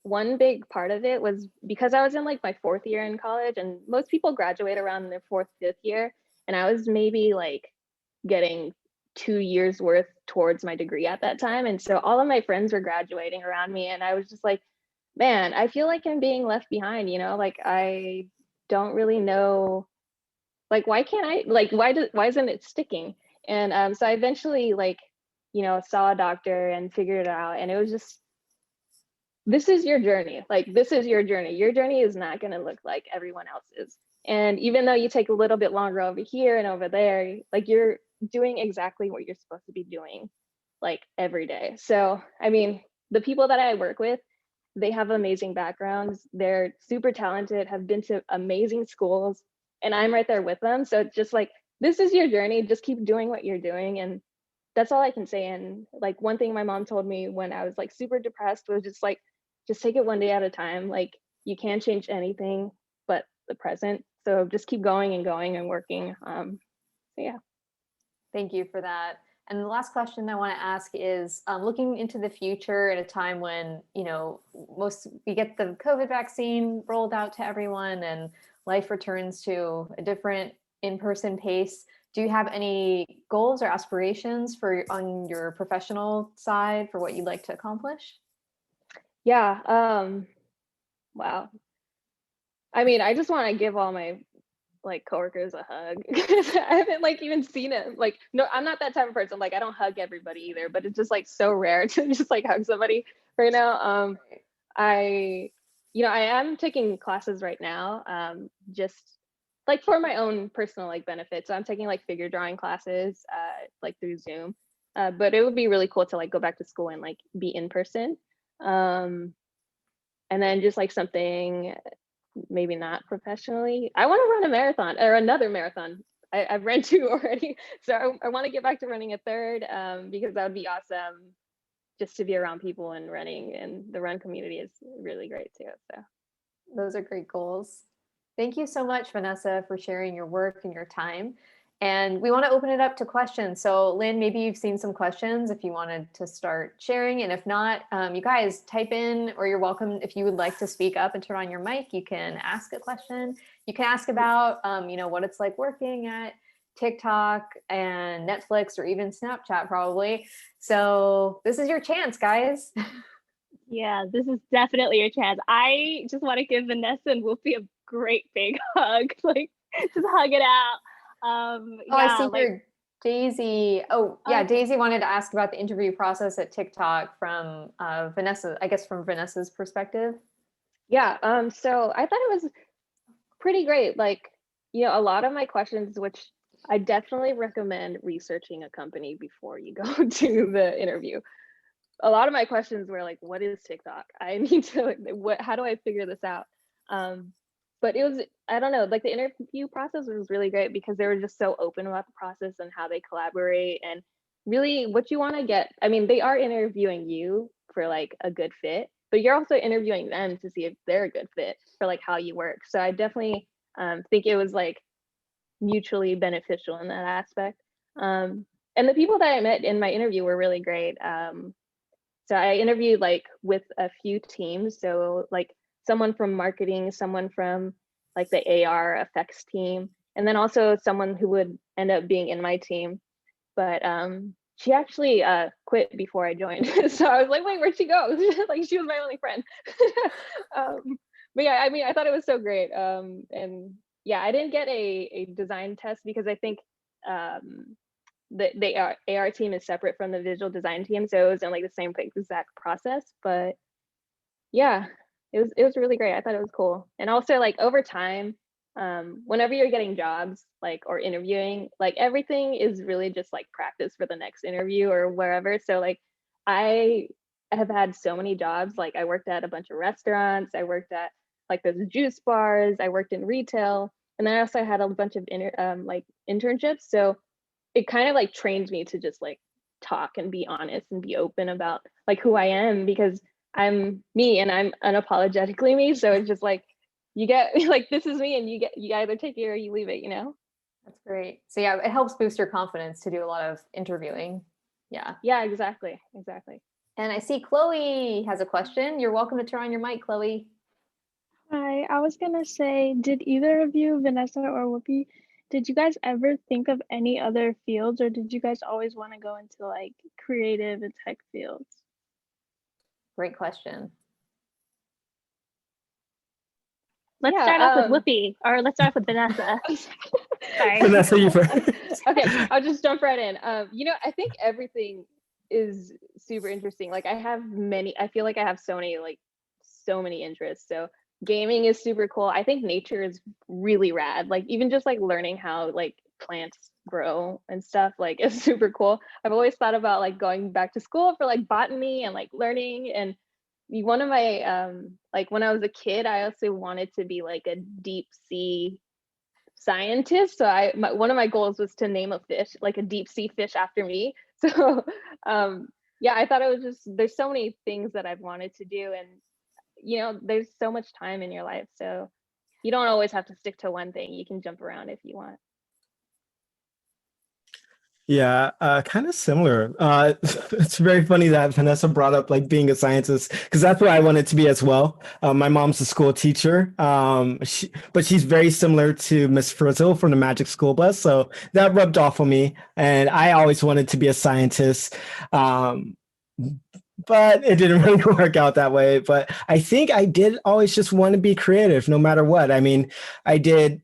one big part of it was because I was in like my 4th year in college, and most people graduate around their 4th, 5th year, and I was maybe like getting 2 years worth towards my degree at that time. And so all of my friends were graduating around me, and I was just like, man, I feel like I'm being left behind, you know, like I don't really know, like why can't I, like why isn't it sticking? And so I eventually like, you know, saw a doctor and figured it out, and it was just, this is your journey. Like this is your journey. Your journey is not going to look like everyone else's. And even though you take a little bit longer over here and over there, like you're doing exactly what you're supposed to be doing like every day. So, I mean, the people that I work with, they have amazing backgrounds. They're super talented, have been to amazing schools, and I'm right there with them. So it's just like, this is your journey. Just keep doing what you're doing. And that's all I can say. And like one thing my mom told me when I was like super depressed was just like, just take it one day at a time. Like you can't change anything but the present. So just keep going and going and working. So yeah. Thank you for that. And the last question I want to ask is, looking into the future at a time when, you know, we get the COVID vaccine rolled out to everyone and life returns to a different in-person pace. Do you have any goals or aspirations on your professional side for what you'd like to accomplish? Yeah. Wow. I mean, I just want to give all my like coworkers a hug because I haven't like even seen it. Like, no, I'm not that type of person. Like, I don't hug everybody either, but it's just like so rare to just like hug somebody right now. I, I am taking classes right now, just like for my own personal like benefit. So I'm taking like figure drawing classes, like through Zoom. But it would be really cool to like go back to school and like be in person. And then just like something maybe not professionally. I want to run a marathon or another marathon. I've ran 2 already. So I want to get back to running a third, because that would be awesome just to be around people and running, and the run community is really great too. So those are great goals. Thank you so much, Vanessa, for sharing your work and your time. And we want to open it up to questions. So Lynn, maybe you've seen some questions if you wanted to start sharing. And if not, you guys type in, or you're welcome, if you would like to speak up and turn on your mic, you can ask a question. You can ask about, what it's like working at TikTok and Netflix, or even Snapchat probably. So this is your chance, guys. Yeah, this is definitely your chance. I just want to give Vanessa and Whoopi a great big hug. Like, just hug it out. I see here, Daisy. Oh, yeah, Daisy wanted to ask about the interview process at TikTok from Vanessa, I guess from Vanessa's perspective. Yeah, so I thought it was pretty great. Like, a lot of my questions, which I definitely recommend researching a company before you go to the interview. A lot of my questions were like, what is TikTok? I need to, how do I figure this out? But it was, I don't know, like the interview process was really great because they were just so open about the process and how they collaborate and really what you want to get. I mean, they are interviewing you for like a good fit, but you're also interviewing them to see if they're a good fit for like how you work. So I definitely think it was like mutually beneficial in that aspect. And the people that I met in my interview were really great. So I interviewed like with a few teams. So like someone from marketing, someone from like the AR effects team, and then also someone who would end up being in my team. But she actually quit before I joined. So I was like, wait, where'd she go? Like she was my only friend. But yeah, I mean, I thought it was so great. And yeah, I didn't get a design test because I think the AR team is separate from the visual design team. So it wasn't like the same exact process, but yeah, it was really great. I thought it was cool. And also like over time, whenever you're getting jobs like or interviewing, like everything is really just like practice for the next interview or wherever. So like I have had so many jobs. Like I worked at a bunch of restaurants, I worked at like those juice bars, I worked in retail, and then I also had a bunch of like internships. So it kind of like trained me to just like talk and be honest and be open about like who I am, because I'm me and I'm unapologetically me. So it's just like you get like this is me, and you either take it or you leave it, That's great. So yeah, it helps boost your confidence to do a lot of interviewing. Yeah, exactly. And I see Chloe has a question. You're welcome to turn on your mic, Chloe. Hi, I was gonna say, did either of you, Vanessa or Whoopi, did you guys ever think of any other fields, or did you guys always want to go into like creative and tech fields? Great question. Let's start off with Whoopi, or let's start off with Vanessa. Sorry. Vanessa, you first. Okay, I'll just jump right in. I think everything is super interesting. Like I feel like I have so many interests. So gaming is super cool. I think nature is really rad. Like even just like learning how like plants grow and stuff like is super cool. I've always thought about like going back to school for like botany and like learning. And one of my like when I was a kid, I also wanted to be like a deep sea scientist. So one of my goals was to name a fish, like a deep sea fish, after me. So yeah, I thought it was just, there's so many things that I've wanted to do, and there's so much time in your life, so you don't always have to stick to one thing. You can jump around if you want. Yeah, kind of similar. It's very funny that Vanessa brought up like being a scientist, because that's what I wanted to be as well. My mom's a school teacher, but she's very similar to Miss Frizzle from the Magic School Bus, so that rubbed off on me. And I always wanted to be a scientist. but it didn't really work out that way. But I think I did always just want to be creative no matter what. I mean, I did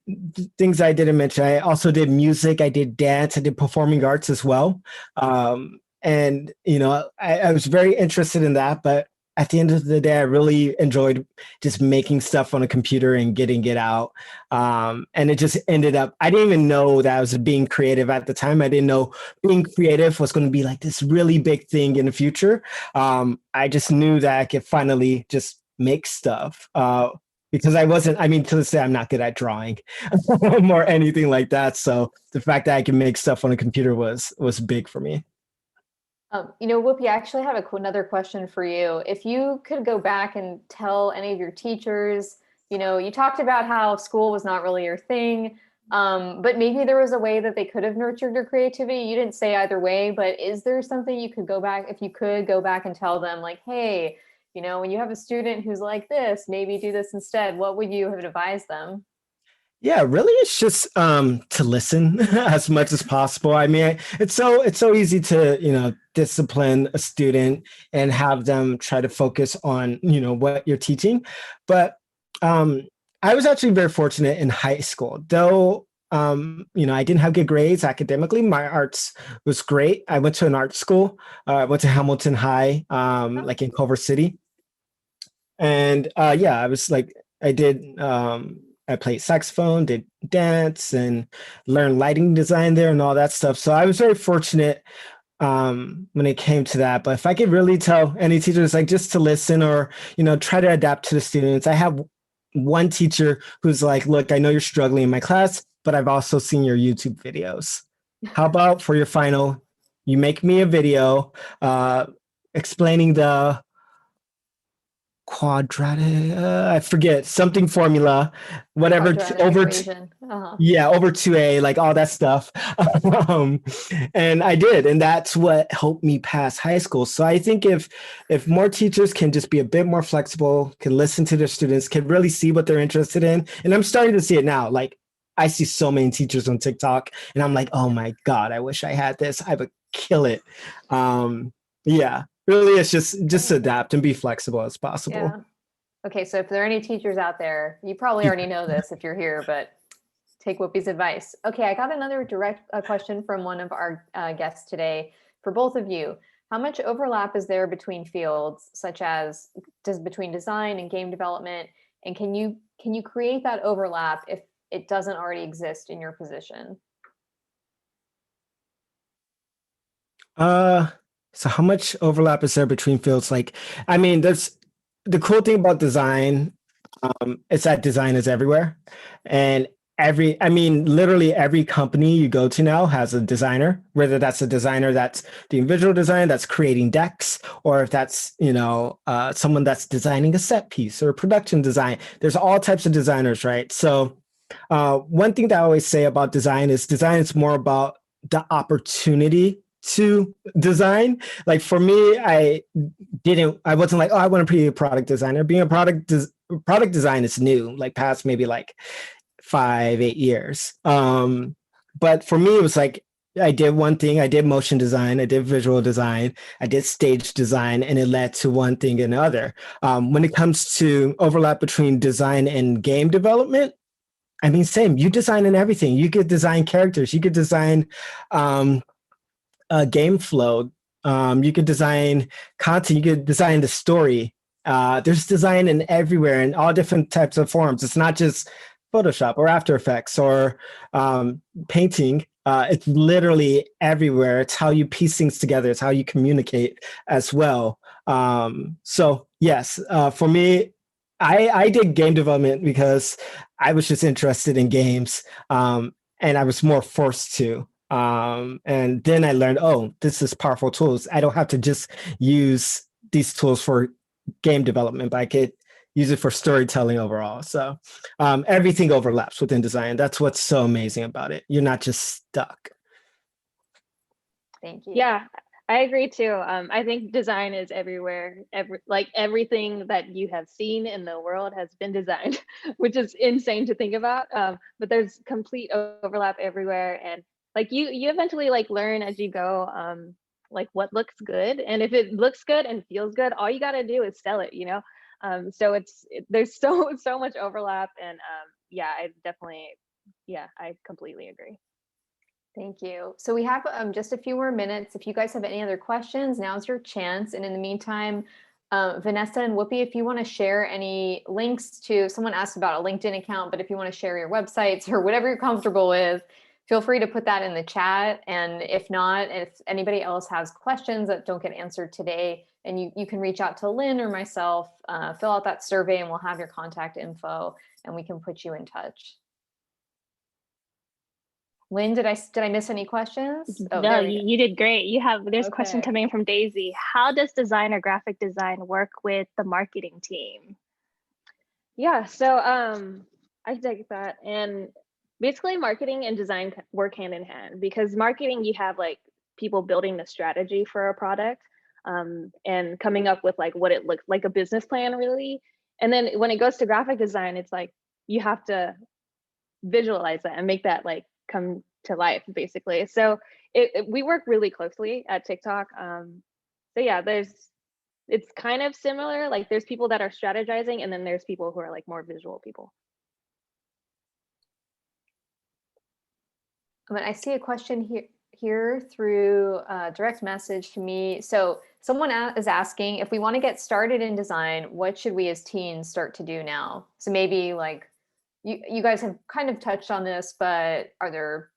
things I didn't mention. I also did music, I did dance, I did performing arts as well. And, I was very interested in that. But at the end of the day, I really enjoyed just making stuff on a computer and getting it out. And it just ended up, I didn't even know that I was being creative at the time. I didn't know being creative was going to be like this really big thing in the future. I just knew that I could finally just make stuff. Because I mean, to this day, I'm not good at drawing or anything like that. So the fact that I can make stuff on a computer was big for me. Whoopi, I actually have another question for you. If you could go back and tell any of your teachers, you talked about how school was not really your thing, but maybe there was a way that they could have nurtured your creativity. You didn't say either way, but is there something you could go back, if you could go back and tell them like, hey, when you have a student who's like this, maybe do this instead, what would you have advised them? Yeah, really, it's just to listen as much as possible. I mean, it's so easy to discipline a student and have them try to focus on what you're teaching. But I was actually very fortunate in high school, though. I didn't have good grades academically. My arts was great. I went to an art school. I went to Hamilton High, like in Culver City, and yeah, I was like, I did. I played saxophone, did dance, and learned lighting design there and all that stuff. So I was very fortunate when it came to that. But if I could really tell any teachers, like just to listen or try to adapt to the students. I have one teacher who's like, "Look, I know you're struggling in my class, but I've also seen your YouTube videos. How about for your final, you make me a video explaining the quadratic I forget something formula, whatever over Uh-huh. yeah, over 2a, like all that stuff. um, and I did, and that's what helped me pass high school. So I think if more teachers can just be a bit more flexible, can listen to their students, can really see what they're interested in, and I'm starting to see it now. Like I see so many teachers on TikTok, and I'm like, oh my god, I wish I had this. I would kill it. Yeah, really, it's just adapt and be flexible as possible. Yeah. Okay, so if there are any teachers out there, you probably already know this if you're here, but take Whoopi's advice. Okay, I got another direct question from one of our guests today for both of you. How much overlap is there between fields, such as between design and game development? And can you create that overlap if it doesn't already exist in your position? So how much overlap is there between fields? Like, I mean, there's the cool thing about design, is that design is everywhere. And I mean, literally every company you go to now has a designer, whether that's a designer that's doing visual design, that's creating decks, or if that's, someone that's designing a set piece or production design. There's all types of designers, right? So one thing that I always say about design is more about the opportunity to design. Like for me, I wasn't like, oh, I want to be a product designer. Being a product design is new, like past maybe like 5-8 years. But for me, it was like, I did one thing. I did motion design, I did visual design, I did stage design, and it led to one thing and another. When it comes to overlap between design and game development, I mean, same. You design in everything. You could design characters. You could design game flow. You could design content. You could design the story. There's design in everywhere in all different types of forms. It's not just Photoshop or After Effects or painting. It's literally everywhere. It's how you piece things together. It's how you communicate as well. So yes, for me, I did game development because I was just interested in games, and I was more forced to. And then I learned, oh, this is powerful tools. I don't have to just use these tools for game development, but I could use it for storytelling overall. So everything overlaps within design. That's what's so amazing about it. You're not just stuck. Thank you. Yeah, I agree too. I think design is everywhere. Everything that you have seen in the world has been designed, which is insane to think about. But there's complete overlap everywhere, and like you eventually like learn as you go. like what looks good. And if it looks good and feels good, all you got to do is sell it, you know? So there's so much overlap, and yeah, I completely agree. Thank you. So we have just a few more minutes. If you guys have any other questions, now's your chance. And in the meantime, Vanessa and Whoopi, if you want to share any links to, someone asked about a LinkedIn account, but if you want to share your websites or whatever you're comfortable with, feel free to put that in the chat. And if not, if anybody else has questions that don't get answered today, and you can reach out to Lynn or myself, fill out that survey and we'll have your contact info and we can put you in touch. Lynn, did I miss any questions? Oh, no, you did great. There's a question Okay. coming in from Daisy. How does design or graphic design work with the marketing team? Yeah, so I take that, and basically marketing and design work hand in hand, because marketing, you have like people building the strategy for a product, and coming up with like what it looks like, a business plan really. And then when it goes to graphic design, it's like you have to visualize that and make that like come to life basically. So we work really closely at TikTok. So yeah, it's kind of similar. Like there's people that are strategizing, and then there's people who are like more visual people. I see a question here through direct message to me. So someone is asking, if we want to get started in design, what should we as teens start to do now? So maybe like you guys have kind of touched on this, but are there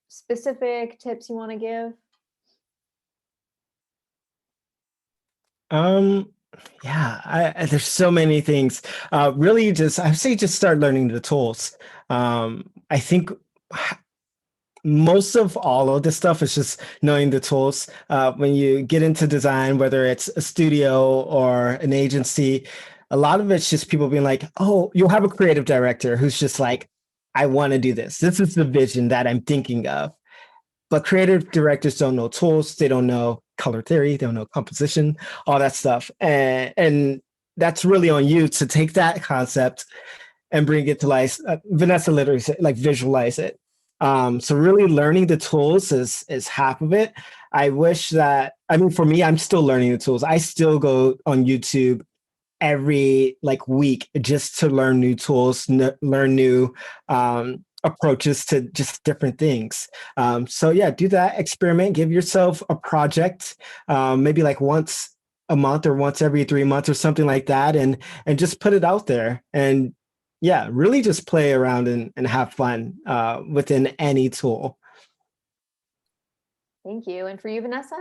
specific tips you want to give? Yeah, there's so many things. Really, I say just start learning the tools. I think most of all of this stuff is just knowing the tools. When you get into design, whether it's a studio or an agency, a lot of it's just people being like, oh, you'll have a creative director who's just like, I want to do this. This is the vision that I'm thinking of. But creative directors don't know tools. They don't know color theory. They don't know composition, all that stuff. And that's really on you to take that concept and bring it to life. Vanessa literally said, like, visualize it. So really learning the tools is half of it. I wish that, I mean, for me, I'm still learning the tools. I still go on YouTube every like week just to learn new tools, learn new approaches to just different things. So yeah, do that, experiment, give yourself a project, maybe like once a month or once every 3 months or something like that, and just put it out there. And yeah, really just play around and have fun within any tool. Thank you. And for you, Vanessa?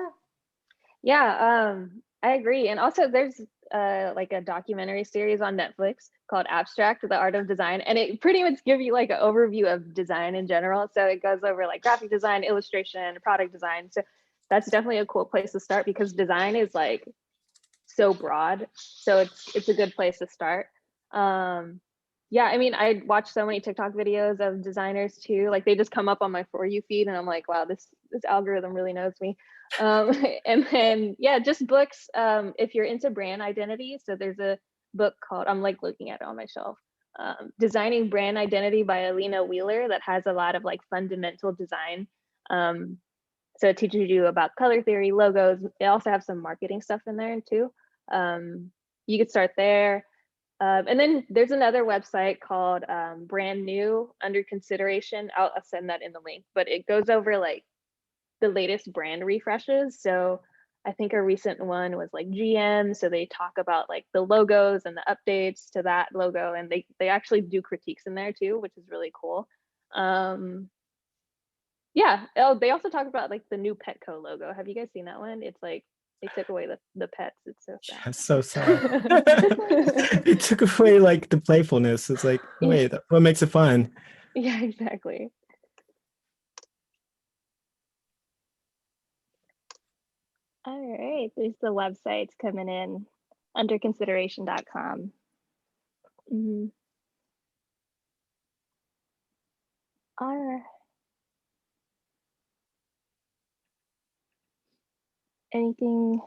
Yeah, I agree. And also there's like a documentary series on Netflix called Abstract: The Art of Design, and it pretty much gives you like an overview of design in general. So it goes over like graphic design, illustration, product design. So that's definitely a cool place to start, because design is like so broad. So it's a good place to start. Yeah, I mean, I watch so many TikTok videos of designers too. Like they just come up on my For You feed, and I'm like, wow, this algorithm really knows me. And then yeah, just books. If you're into brand identity, so there's a book called, I'm like looking at it on my shelf, Designing Brand Identity by Alina Wheeler, that has a lot of like fundamental design. So it teaches you about color theory, logos. They also have some marketing stuff in there too. You could start there. And then there's another website called Brand New Under Consideration. I'll send that in the link, but it goes over like the latest brand refreshes. So I think a recent one was like GM. So they talk about like the logos and the updates to that logo, and they actually do critiques in there too, which is really cool. Yeah. Oh, they also talk about like the new Petco logo. Have you guys seen that one? It's like they took away the pets. It's so sad. That's so sad. It took away like the playfulness. It's like, wait, what makes it fun? Yeah, exactly. All right, there's the websites coming in, underconsideration.com. Mm-hmm. All right. Anything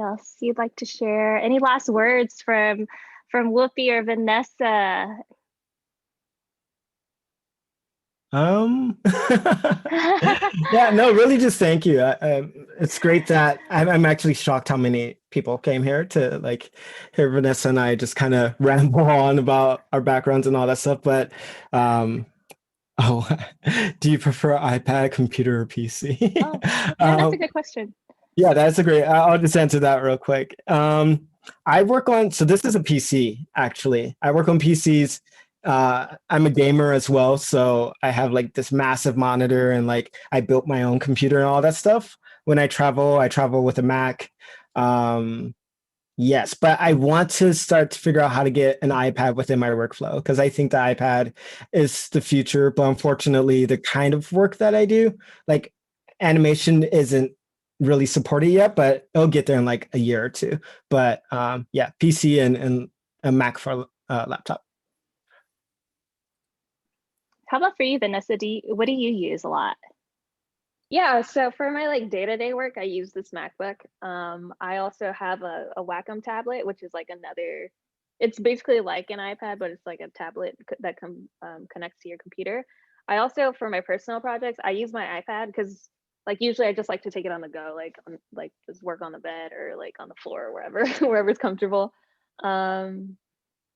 else you'd like to share? Any last words from Whoopi or Vanessa? Um, yeah, no, really, just thank you. It's great that I'm actually shocked how many people came here to like hear Vanessa and I just kind of ramble on about our backgrounds and all that stuff. But, oh, do you prefer iPad, computer, or PC? Oh, yeah, that's a Um, good question. yeah, that's a great. I'll just answer that real quick. I work on, so this is a PC actually. I work on PCs. I'm a gamer as well, so I have like this massive monitor and like I built my own computer and all that stuff. When I travel with a Mac. Um, yes, but I want to start to figure out how to get an iPad within my workflow because I think the iPad is the future. But unfortunately, the kind of work that I do, like animation, isn't really supported yet, but it'll get there in like a year or two. But yeah, PC and a Mac for laptop. How about for you, Vanessa? What do you use a lot? Yeah, so for my like day-to-day work, I use this MacBook. I also have a Wacom tablet, which is like another, it's basically like an iPad, but it's like a tablet that connects to your computer. I also, for my personal projects, I use my iPad because like usually I just like to take it on the go, like like just work on the bed or like on the floor or wherever, wherever's comfortable. Um,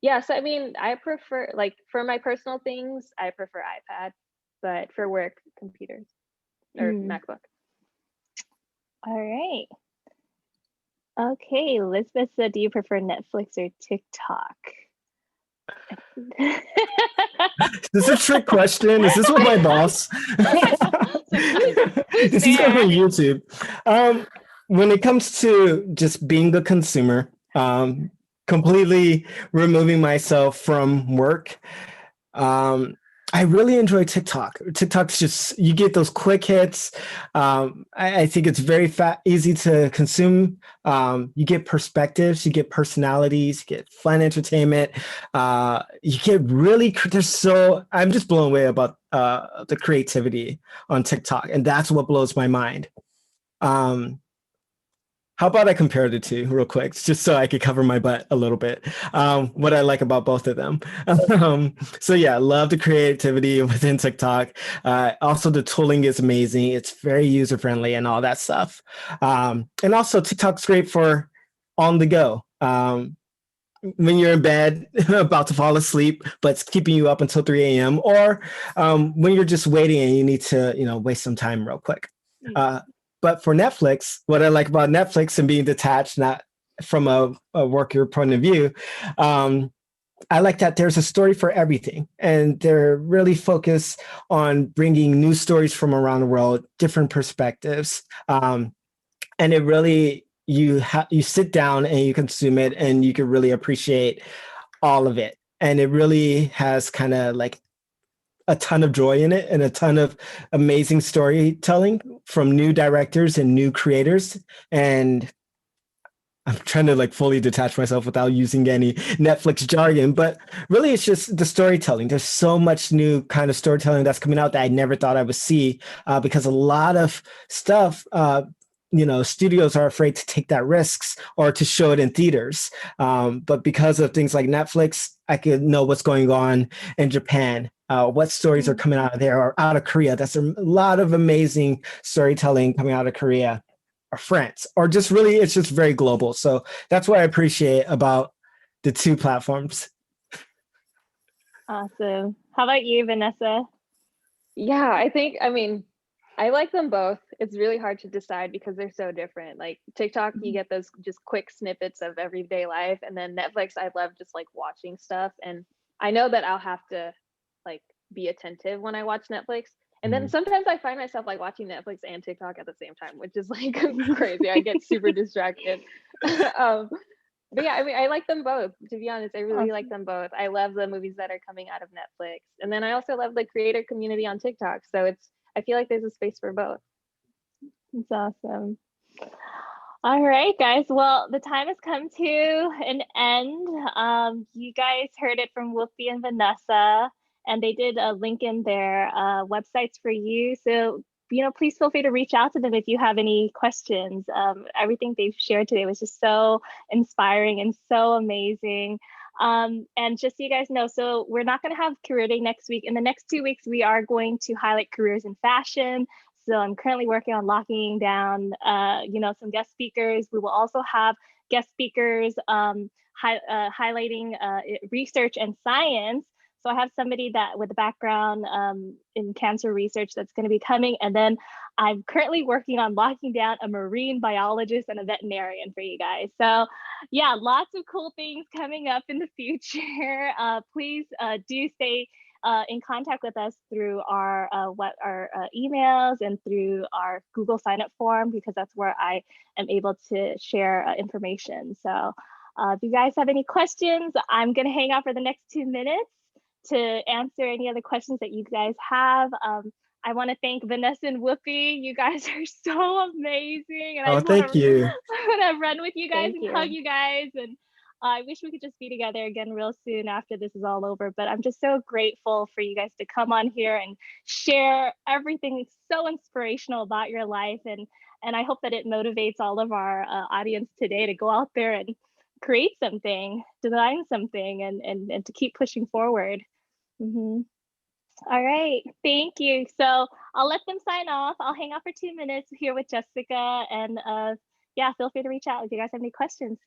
yeah, so I mean, I prefer like for my personal things, I prefer iPad, but for work, computers or Mm, MacBook. all right. Okay, Elizabeth said, do you prefer Netflix or TikTok? Is this a trick question? Is this what my boss? Who's This is going there? on YouTube. When it comes to just being a consumer, completely removing myself from work, um, I really enjoy TikTok. TikTok's just you get those quick hits. I think it's very easy to consume. You get perspectives, you get personalities, you get fun entertainment. You get really there's so I'm just blown away about the creativity on TikTok, and that's what blows my mind. Um, how about I compare the two real quick, just so I could cover my butt a little bit? What I like about both of them. So yeah, love the creativity within TikTok. Also, the tooling is amazing. It's very user friendly and all that stuff. And also, TikTok's great for on the go. When you're in bed about to fall asleep, but it's keeping you up until 3 a.m. Or when you're just waiting and you need to, waste some time real quick. Uh, but for Netflix, what I like about Netflix and being detached, not from a worker point of view, I like that there's a story for everything. And they're really focused on bringing new stories from around the world, different perspectives. And it really, you sit down and you consume it and you can really appreciate all of it. And it really has kind of like a ton of joy in it and a ton of amazing storytelling from new directors and new creators. And I'm trying to like fully detach myself without using any Netflix jargon, but really it's just the storytelling. There's so much new kind of storytelling that's coming out that I never thought I would see because a lot of stuff, studios are afraid to take that risks or to show it in theaters. But because of things like Netflix, I could know what's going on in Japan, what stories are coming out of there or out of Korea. That's a lot of amazing storytelling coming out of Korea or France, or just really, it's just very global. So that's what I appreciate about the two platforms. Awesome. How about you, Vanessa? Yeah, I mean, I like them both. It's really hard to decide because they're so different. Like TikTok, you get those just quick snippets of everyday life. And then Netflix, I love just like watching stuff. And I know that I'll have to like be attentive when I watch Netflix. And then sometimes I find myself like watching Netflix and TikTok at the same time, which is like crazy. I get super distracted. um, but yeah, I mean, I like them both. To be honest, I really like them both. I love the movies that are coming out of Netflix, and then I also love the creator community on TikTok. So I feel like there's a space for both. It's awesome. All right, guys. Well, the time has come to an end. You guys heard it from Whoopi and Vanessa, and they did a link in their websites for you. So, please feel free to reach out to them if you have any questions. Everything they've shared today was just so inspiring and so amazing. And just so you guys know, so we're not going to have Career Day next week. In the next 2 weeks, we are going to highlight careers in fashion. So I'm currently working on locking down, some guest speakers. We will also have guest speakers highlighting research and science. So I have somebody that with a background in cancer research that's going to be coming. And then I'm currently working on locking down a marine biologist and a veterinarian for you guys. So yeah, lots of cool things coming up in the future. Please do stay in contact with us through our emails and through our Google sign up form, because that's where I am able to share information. So if you guys have any questions, I'm going to hang out for the next 2 minutes to answer any other questions that you guys have. I want to thank Vanessa and Whoopi. You guys are so amazing. And I Oh, just want thank you. to run with you guys Thank and hug you. you guys. And I wish we could just be together again real soon after this is all over. But I'm just so grateful for you guys to come on here and share everything so inspirational about your life. And I hope that it motivates all of our audience today to go out there and create something, design something, and to keep pushing forward. All right, thank you. So I'll let them sign off. I'll hang out for 2 minutes here with Jessica, and yeah, feel free to reach out if you guys have any questions.